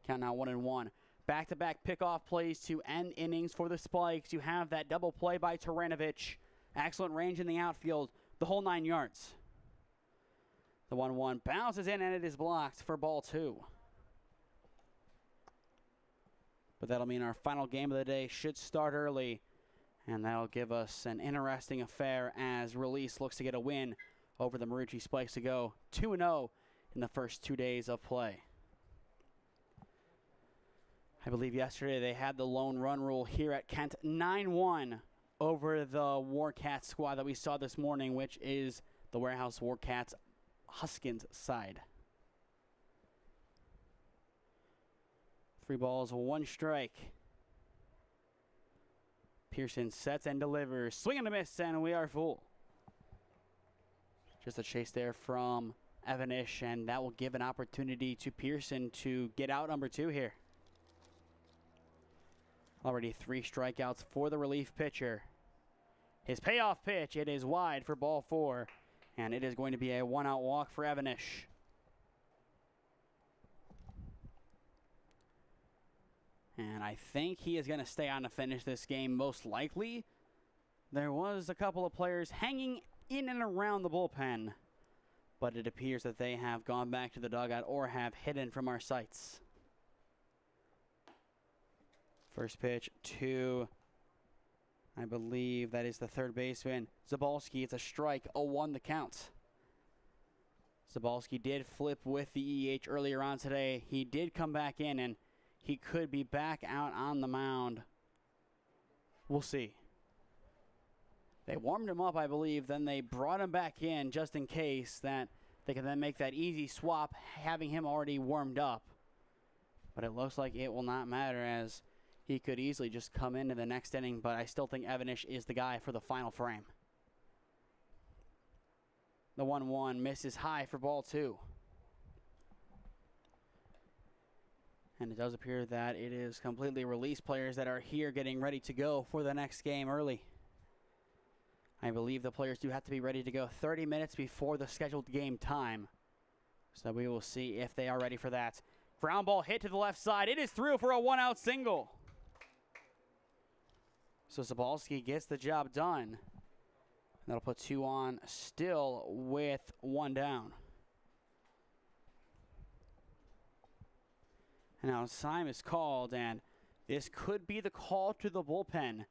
Count now 1-1. Back-to-back pickoff plays to end innings for the Spikes. You have that double play by Taranovich. Excellent range in the outfield, the whole 9 yards. The 1-1 bounces in, and it is blocked for ball 2. But that'll mean our final game of the day should start early, and that'll give us an interesting affair as Release looks to get a win over the Marucci Spikes to go 2-0 in the first 2 days of play. I believe yesterday they had the lone run rule here at Kent, 9-1 over the Warcats squad that we saw this morning, which is the Warehouse Warcats Huskins side. 3 balls, 1 strike. Pearson sets and delivers. Swing and a miss, and we are full. Just a chase there from Evanish, and that will give an opportunity to Pearson to get out number 2 here. Already 3 strikeouts for the relief pitcher. His payoff pitch, it is wide for ball 4, and it is going to be a 1-out walk for Evanish. And I think he is going to stay on to finish this game most likely. There was a couple of players hanging in and around the bullpen, but it appears that they have gone back to the dugout or have hidden from our sights. First pitch to, I believe that is the third baseman, Zabalski. It's a strike, 0-1 the count. Zabalski did flip with the EH earlier on today. He did come back in, and he could be back out on the mound. We'll see. They warmed him up, I believe, then they brought him back in just in case that they can then make that easy swap, having him already warmed up. But it looks like it will not matter, as he could easily just come into the next inning, but I still think Evanish is the guy for the final frame. The 1-1 misses high for ball 2. And it does appear that it is completely released players that are here getting ready to go for the next game early. I believe the players do have to be ready to go 30 minutes before the scheduled game time. So we will see if they are ready for that. Ground ball hit to the left side. It is through for a 1-out single. So Zabalski gets the job done. That'll put 2 on, still with 1 down. And now time is called, and this could be the call to the bullpen.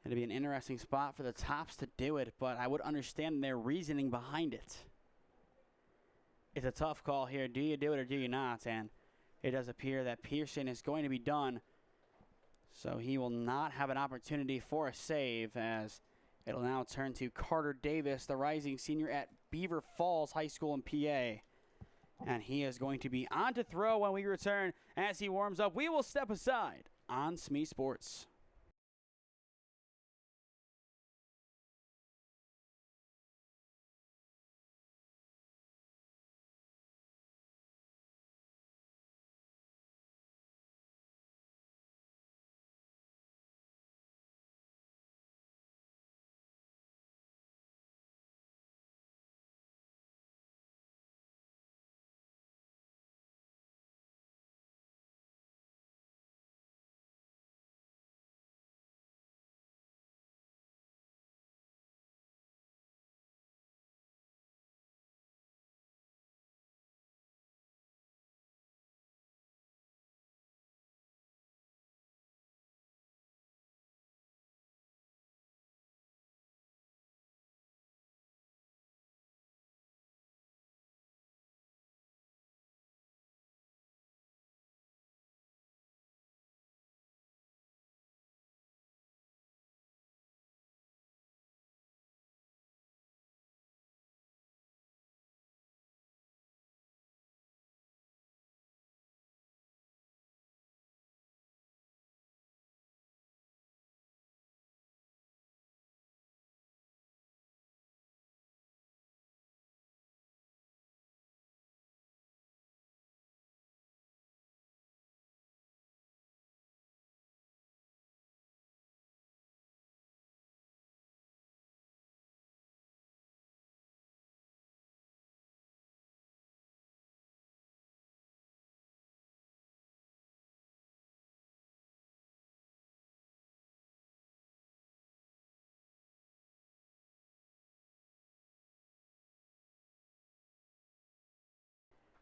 It'd be an interesting spot for the Tops to do it, but I would understand their reasoning behind it. It's a tough call here. Do you do it or do you not? And it does appear that Pearson is going to be done, so he will not have an opportunity for a save, as it'll now turn to Carter Davis, the rising senior at Beaver Falls High School in PA. And he is going to be on to throw when we return. As he warms up, we will step aside on SmeeSports.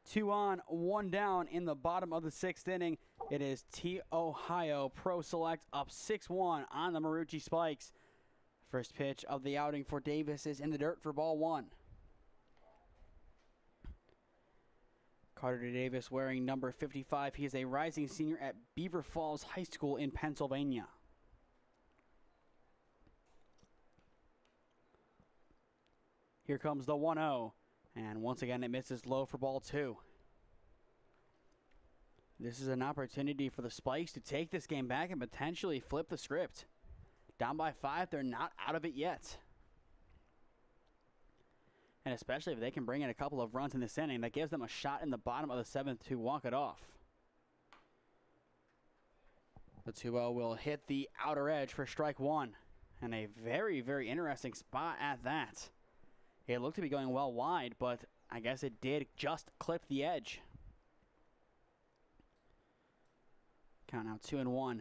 Two on, 1 down in the bottom of the 6th inning. It is T. Ohio Pro Select up 6-1 on the Marucci Spikes. First pitch of the outing for Davis is in the dirt for ball 1. Carter Davis wearing number 55. He is a rising senior at Beaver Falls High School in Pennsylvania. Here comes the 1-0. And once again, it misses low for ball 2. This is an opportunity for the Spikes to take this game back and potentially flip the script. Down by 5, they're not out of it yet. And especially if they can bring in a couple of runs in this inning, that gives them a shot in the bottom of the 7th to walk it off. The 2-0 will hit the outer edge for strike 1. And a very, very interesting spot at that. It looked to be going well wide, but I guess it did just clip the edge. Count now 2-1.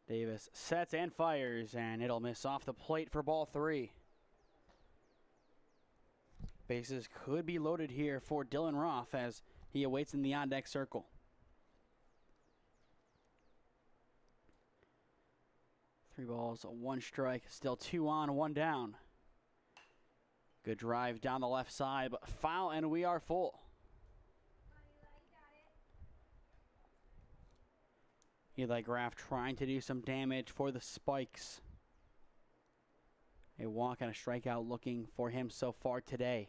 Davis sets and fires, and it'll miss off the plate for ball 3. Bases could be loaded here for Dylan Roth as he awaits in the on-deck circle. Three balls, 1 strike, still 2 on, 1 down. Good drive down the left side, but foul, and we are full. Eli Graf trying to do some damage for the Spikes. A walk and a strikeout looking for him so far today.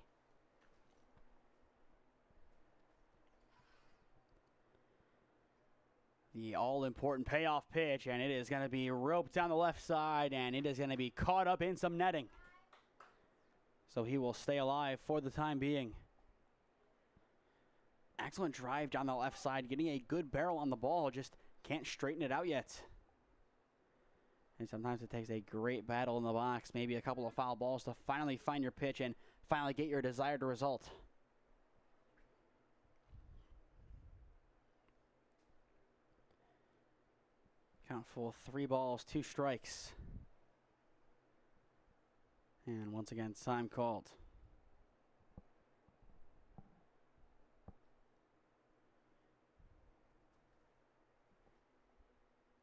The all-important payoff pitch, and it is going to be roped down the left side, and it is going to be caught up in some netting. So he will stay alive for the time being. Excellent drive down the left side, getting a good barrel on the ball, just can't straighten it out yet. And sometimes it takes a great battle in the box, maybe a couple of foul balls to finally find your pitch and finally get your desired result. Count full, 3 balls, 2 strikes. And once again, time called.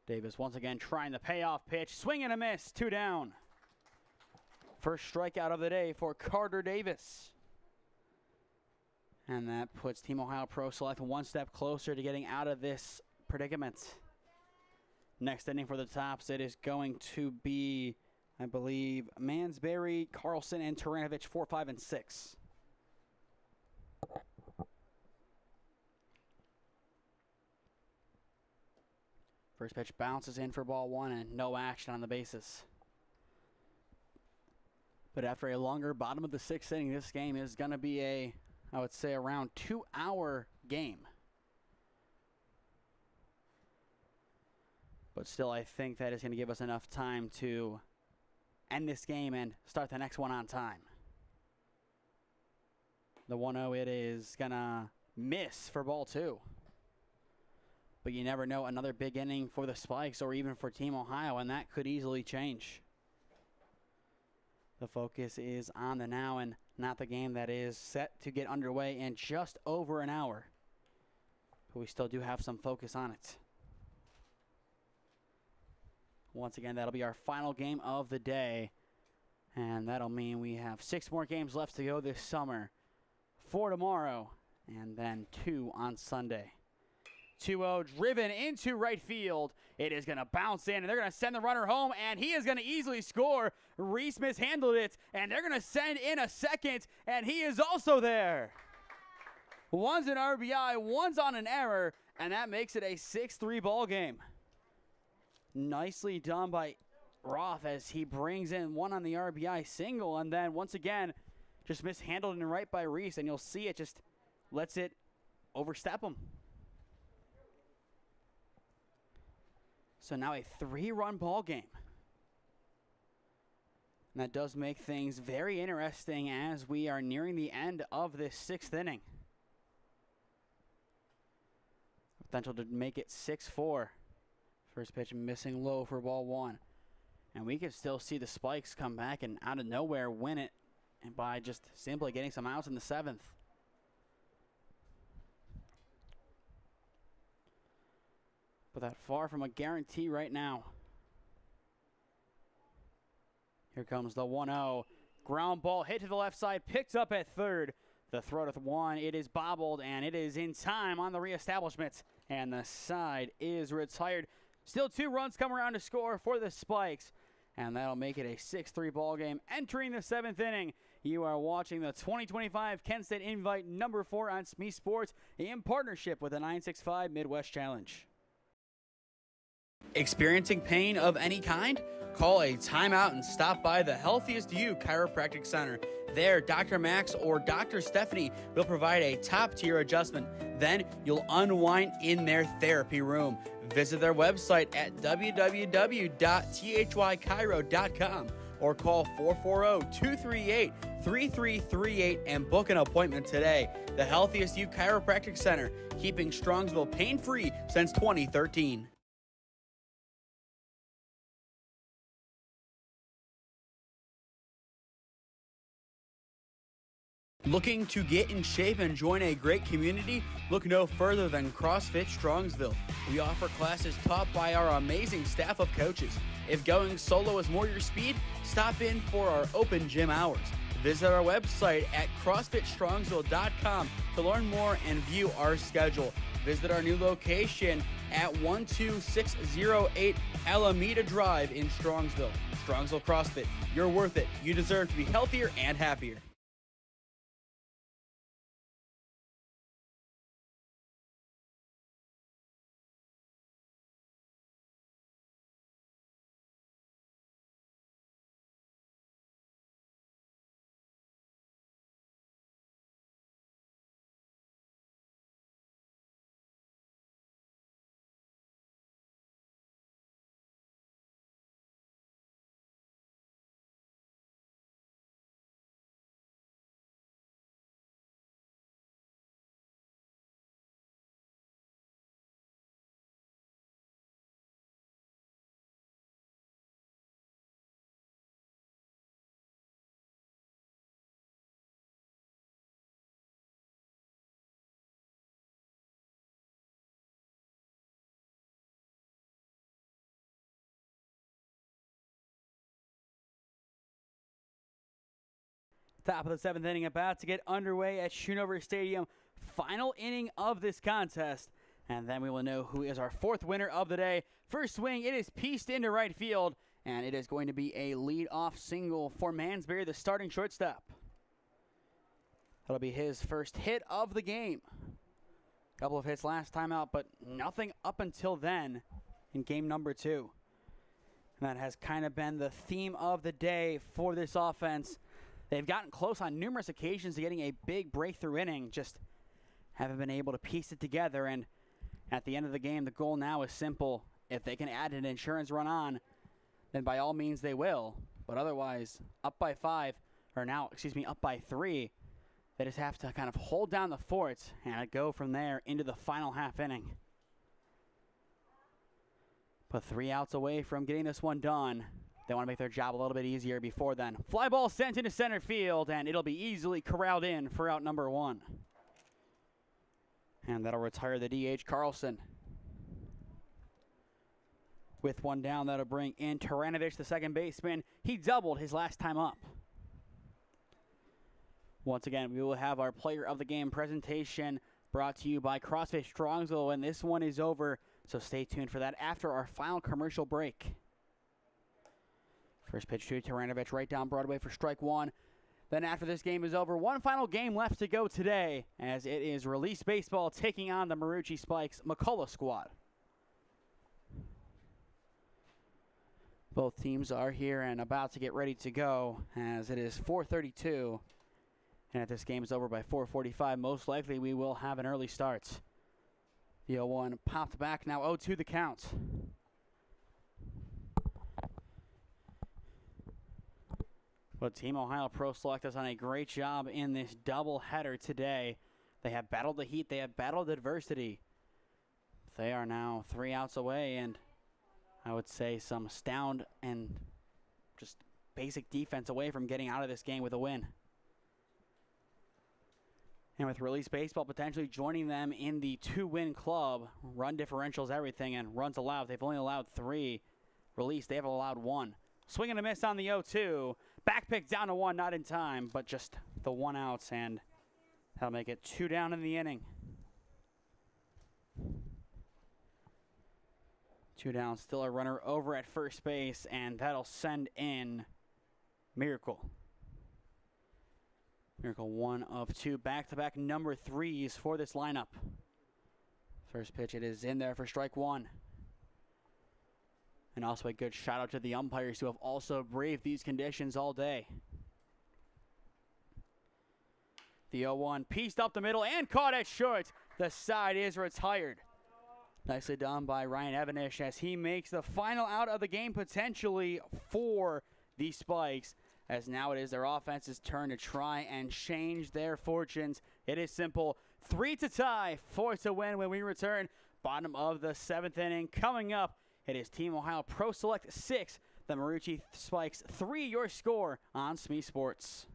Davis once again trying the payoff pitch. Swing and a miss, 2 down. First strikeout of the day for Carter Davis. And that puts Team Ohio Pro Select 1 step closer to getting out of this predicament. Next inning for the Tops, it is going to be, I believe, Mansberry, Carlson, and Taranovich, 4, 5, and 6. First pitch bounces in for ball 1 and no action on the bases. But after a longer bottom of the 6th inning, this game is going to be a, I would say, around 2-hour game. But still, I think that is going to give us enough time to end this game and start the next one on time. The 1-0, it is going to miss for ball 2. But you never know, another big inning for the Spikes or even for Team Ohio, and that could easily change. The focus is on the now and not the game that is set to get underway in just over an hour. But we still do have some focus on it. Once again, that'll be our final game of the day. And that'll mean we have 6 more games left to go this summer. 4 tomorrow, and then 2 on Sunday. 2-0 driven into right field. It is going to bounce in, and they're going to send the runner home, and he is going to easily score. Reese mishandled it, and they're going to send in a second, and he is also there. One's an RBI, one's on an error, and that makes it a 6-3 ball game. Nicely done by Roth as he brings in one on the RBI single, and then once again, just mishandled and right by Reese, and you'll see it just lets it overstep him. So now a 3-run ball game. And that does make things very interesting as we are nearing the end of this 6th inning. Potential to make it 6-4. First pitch missing low for ball 1. And we can still see the Spikes come back and out of nowhere win it, and by just simply getting some outs in the 7th. But that far from a guarantee right now. Here comes the 1-0. Ground ball hit to the left side, picked up at third. The throw to 1, it is bobbled, and it is in time on the reestablishment. And the side is retired. Still 2 runs come around to score for the Spikes. And that'll make it a 6-3 ball game. Entering the 7th inning, you are watching the 2025 Kent State Invite number 4 on SmeeSports in partnership with the 965 Midwest Challenge. Experiencing pain of any kind? Call a timeout and stop by the Healthiest You Chiropractic Center. There, Dr. Max or Dr. Stephanie will provide a top-tier adjustment. Then you'll unwind in their therapy room. Visit their website at www.thychiro.com or call 440-238-3338 and book an appointment today. The Healthiest You Chiropractic Center, keeping Strongsville pain-free since 2013. Looking to get in shape and join a great community? Look no further than CrossFit Strongsville. We offer classes taught by our amazing staff of coaches. If going solo is more your speed, stop in for our open gym hours. Visit our website at CrossFitStrongsville.com to learn more and view our schedule. Visit our new location at 12608 Alameda Drive in Strongsville. Strongsville CrossFit, you're worth it. You deserve to be healthier and happier. Top of the seventh inning about to get underway at Schoonover Stadium. Final inning of this contest. And then we will know who is our fourth winner of the day. First swing, it is pieced into right field. And it is going to be a lead-off single for Mansberry, the starting shortstop. That'll be his first hit of the game. Couple of hits last time out, but nothing up until then in game number 2. And that has kind of been the theme of the day for this offense. They've gotten close on numerous occasions to getting a big breakthrough inning, just haven't been able to piece it together. And at the end of the game, the goal now is simple. If they can add an insurance run on, then by all means they will. But otherwise, up by 3, they just have to kind of hold down the fort and go from there into the final half inning. But 3 outs away from getting this one done. They want to make their job a little bit easier before then. Fly ball sent into center field, and it'll be easily corralled in for out number 1. And that'll retire the DH Carlson. With one down, that'll bring in Taranovich, the second baseman. He doubled his last time up. Once again, we will have our player of the game presentation brought to you by CrossFit Strongsville, and this one is over, so stay tuned for that after our final commercial break. First pitch to Taranovich right down Broadway for strike 1. Then after this game is over, one final game left to go today, as it is Release Baseball taking on the Marucci Spikes McCullough squad. Both teams are here and about to get ready to go, as it is 4:32. And if this game is over by 4:45, most likely we will have an early start. The 0-1 popped back, now 0-2 the count. But Team Ohio Pro Select has done a great job in this doubleheader today. They have battled the heat. They have battled adversity. They are now 3 outs away, and I would say some sound and just basic defense away from getting out of this game with a win. And with Release Baseball potentially joining them in the 2-win club, run differentials, everything, and runs allowed. They've only allowed 3. Release, they have allowed 1. Swing and a miss on the 0-2. Back pick down to 1, not in time, but just the 1 outs, and that'll make it 2 down in the inning. 2 down, still a runner over at first base, and that'll send in Miracle. Miracle 1 of 2, back-to-back number 3s for this lineup. First pitch, it is in there for strike 1. And also a good shout out to the umpires who have also braved these conditions all day. The 0-1 pieced up the middle and caught it short. The side is retired. Nicely done by Ryan Evanish as he makes the final out of the game potentially for the Spikes. As now it is their offense's turn to try and change their fortunes. It is simple. 3 to tie, 4 to win when we return. Bottom of the 7th inning. Coming up, it is Team Ohio Pro Select 6, the Marucci Spikes 3, your score on SmeeSports.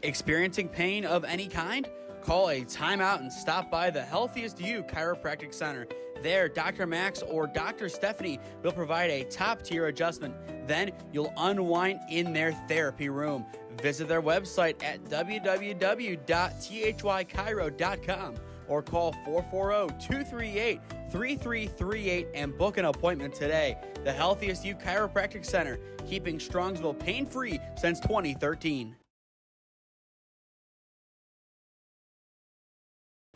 Experiencing pain of any kind? Call a timeout and stop by the Healthiest You Chiropractic Center. There, Dr. Max or Dr. Stephanie will provide a top-tier adjustment. Then you'll unwind in their therapy room. Visit their website at www.thychiro.com or call 440-238-3338 and book an appointment today. The Healthiest You Chiropractic Center, keeping Strongsville pain-free since 2013.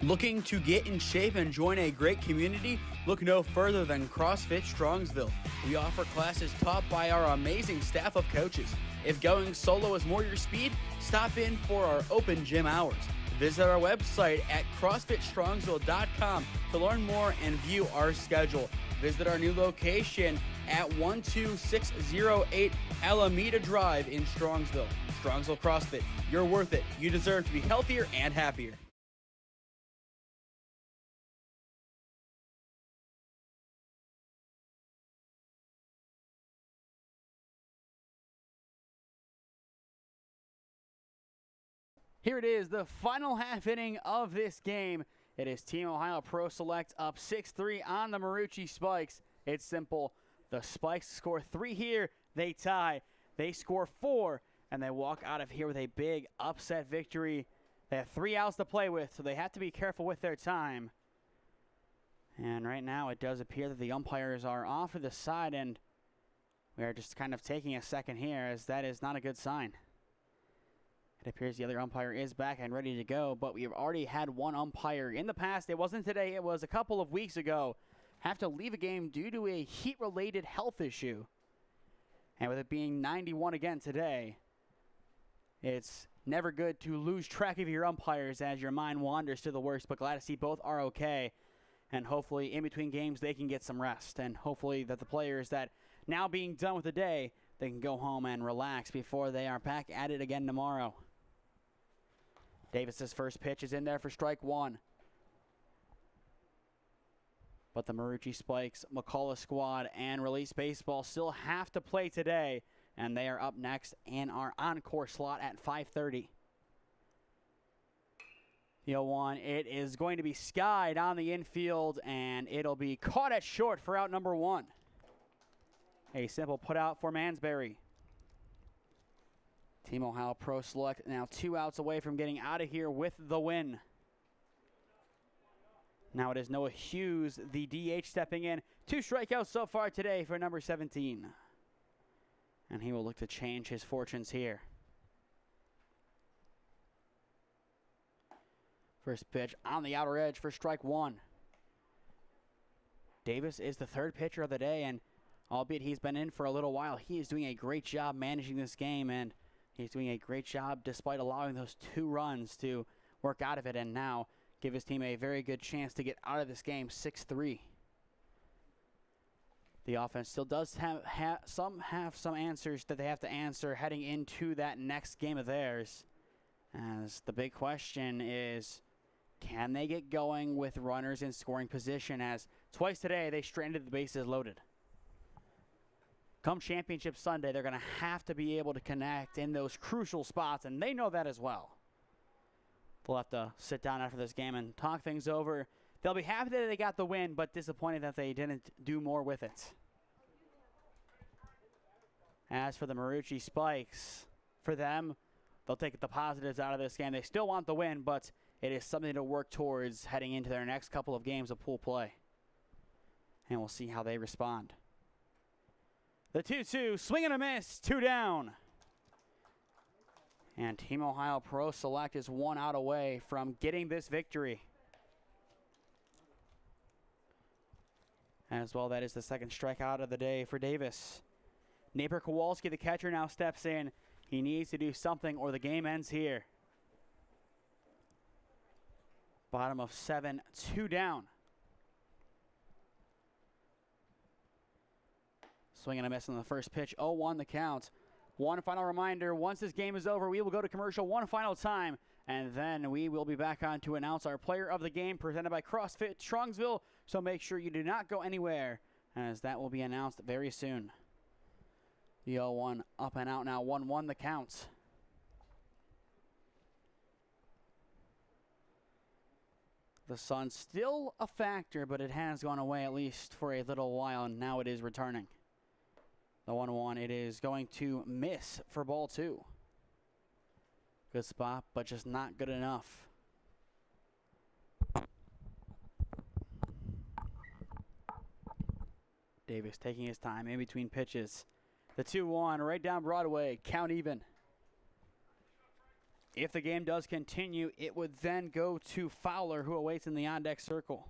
Looking to get in shape and join a great community? Look no further than CrossFit Strongsville. We offer classes taught by our amazing staff of coaches. If going solo is more your speed, stop in for our open gym hours. Visit our website at CrossFitStrongsville.com to learn more and view our schedule. Visit our new location at 12608 Alameda Drive in Strongsville. Strongsville CrossFit, you're worth it. You deserve to be healthier and happier. Here it is, the final half inning of this game. It is Team Ohio Pro Select up 6-3 on the Marucci Spikes. It's simple. The Spikes score 3 here. They tie. They score 4, and they walk out of here with a big upset victory. They have 3 outs to play with, so they have to be careful with their time. And right now it does appear that the umpires are off to the side, and we are just kind of taking a second here, as that is not a good sign. It appears the other umpire is back and ready to go, but we've already had one umpire in the past. It wasn't today, it was a couple of weeks ago. Have to leave a game due to a heat-related health issue. And with it being 91 again today, it's never good to lose track of your umpires as your mind wanders to the worst, but glad to see both are okay. And hopefully in between games they can get some rest. And hopefully that the players that now being done with the day, they can go home and relax before they are back at it again tomorrow. Davis's first pitch is in there for strike 1. But the Marucci Spikes, McCullough squad, and Release Baseball still have to play today. And they are up next in our encore slot at 5:30. The 0-1, it is going to be skied on the infield, and it'll be caught at short for out number 1. A simple put out for Mansberry. Team Ohio Pro Select now 2 outs away from getting out of here with the win. Now it is Noah Hughes, the DH, stepping in. 2 strikeouts so far today for number 17. And he will look to change his fortunes here. First pitch on the outer edge for strike 1. Davis is the 3rd pitcher of the day, and albeit he's been in for a little while, he is doing a great job managing this game, and he's doing a great job despite allowing those 2 runs to work out of it and now give his team a very good chance to get out of this game 6-3. The offense still does have some answers that they have to answer heading into that next game of theirs. As the big question is, can they get going with runners in scoring position, as twice today they stranded the bases loaded. Come Championship Sunday, they're going to have to be able to connect in those crucial spots, and they know that as well. They'll have to sit down after this game and talk things over. They'll be happy that they got the win, but disappointed that they didn't do more with it. As for the Marucci Spikes, for them, they'll take the positives out of this game. They still want the win, but it is something to work towards heading into their next couple of games of pool play. And we'll see how they respond. The 2-2, swing and a miss, 2 down. And Team Ohio Pro Select is 1 out away from getting this victory. as well. That is the second strikeout of the day for Davis. Neighbor Kowalski, the catcher, now steps in. He needs to do something or the game ends here. Bottom of 7, 2 down. Swing and a miss on the first pitch. 0-1 the count. One final reminder, once this game is over, we will go to commercial one final time, and then we will be back on to announce our player of the game presented by CrossFit Strongsville. So make sure you do not go anywhere, as that will be announced very soon. The 0-1 up and out now. 1-1 the count. The sun still a factor, but it has gone away at least for a little while, and now it is returning. The 1-1, it is going to miss for ball 2. Good spot, but just not good enough. Davis taking his time in between pitches. The 2-1 right down Broadway, count even. If the game does continue, it would then go to Fowler, who awaits in the on-deck circle.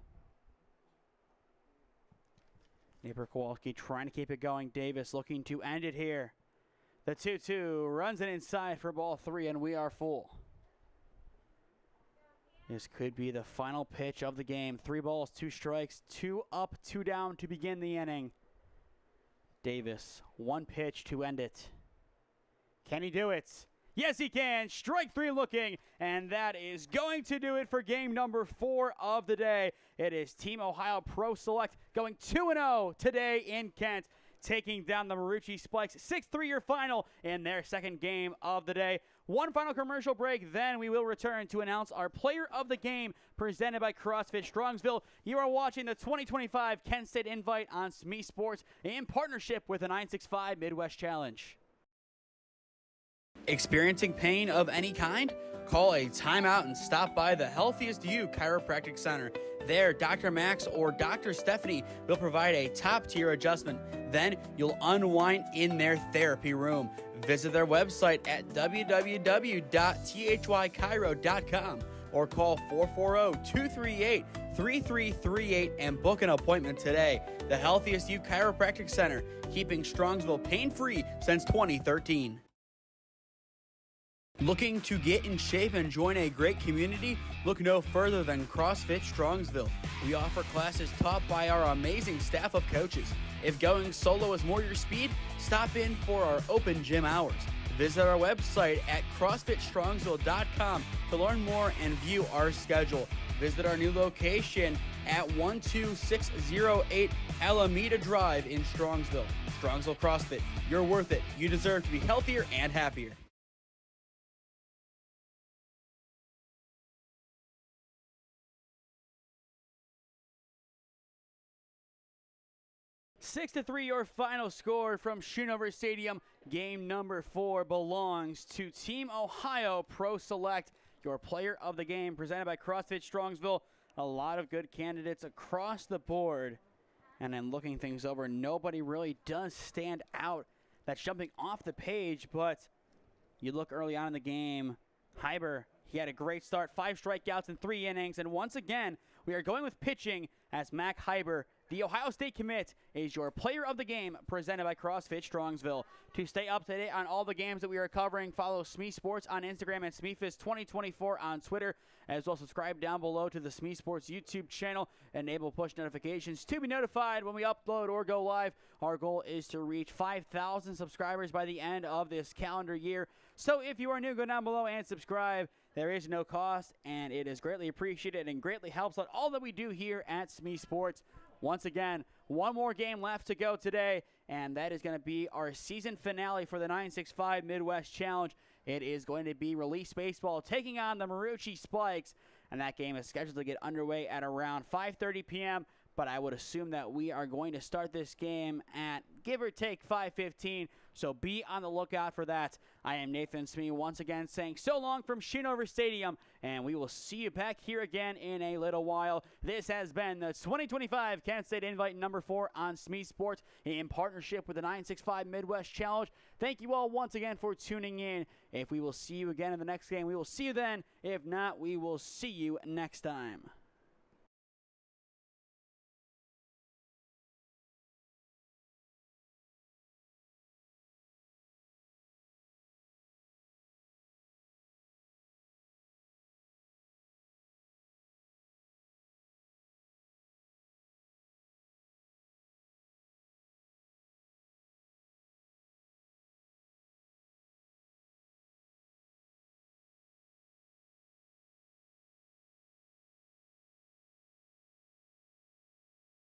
Neighbor Kowalski trying to keep it going. Davis looking to end it here. The 2-2 runs it inside for ball 3, and we are full. This could be the final pitch of the game. 3 balls, 2 strikes, 2 up, 2 down to begin the inning. Davis, 1 pitch to end it. Can he do it? Yes, he can. Strike 3 looking, and that is going to do it for game number 4 of the day. It is Team Ohio Pro Select going 2-0 today in Kent, taking down the Marucci Spikes. 6-3 your final in their second game of the day. One final commercial break, then we will return to announce our player of the game presented by CrossFit Strongsville. You are watching the 2025 Kent State Invite on SmeeSports in partnership with the 965 Midwest Challenge. Experiencing pain of any kind? Call a timeout and stop by the Healthiest You Chiropractic Center. There, Dr. Max or Dr. Stephanie will provide a top-tier adjustment. Then you'll unwind in their therapy room. Visit their website at www.thychiro.com or call 440-238-3338 and book an appointment today. The Healthiest You Chiropractic Center, keeping Strongsville pain-free since 2013. Looking to get in shape and join a great community? Look no further than CrossFit Strongsville. We offer classes taught by our amazing staff of coaches. If going solo is more your speed, stop in for our open gym hours. Visit our website at CrossFitStrongsville.com to learn more and view our schedule. Visit our new location at 12608 Alameda Drive in Strongsville. Strongsville CrossFit, you're worth it. You deserve to be healthier and happier. 6-3 your final score from Schoonover Stadium. Game number 4 belongs to Team Ohio Pro Select. Your player of the game presented by CrossFit Strongsville. A lot of good candidates across the board. And then looking things over, nobody really does stand out that's jumping off the page, but you look early on in the game, Hyber, he had a great start, 5 strikeouts in 3 innings, and once again, we are going with pitching as Mac Hyber, the Ohio State commit, is your player of the game presented by CrossFit Strongsville. To stay up to date on all the games that we are covering, follow SmeeSports on Instagram and SmeeFist2024 on Twitter, as well subscribe down below to the SmeeSports YouTube channel. Enable push notifications to be notified when we upload or go live. Our goal is to reach 5,000 subscribers by the end of this calendar year. So if you are new, go down below and subscribe. There is no cost, and it is greatly appreciated and greatly helps out all that we do here at SmeeSports. Once again, one more game left to go today, and that is going to be our season finale for the 965 Midwest Challenge. It is going to be Release Baseball taking on the Marucci Spikes, and that game is scheduled to get underway at around 5:30 p.m., but I would assume that we are going to start this game at give or take 5:15, so be on the lookout for that. I am Nathan Smee once again saying so long from Schoonover Stadium, and we will see you back here again in a little while. This has been the 2025 Kent State Invite number 4 on SmeeSports in partnership with the 965 Midwest Challenge. Thank you all once again for tuning in. If we will see you again in the next game, we will see you then. If not, we will see you next time.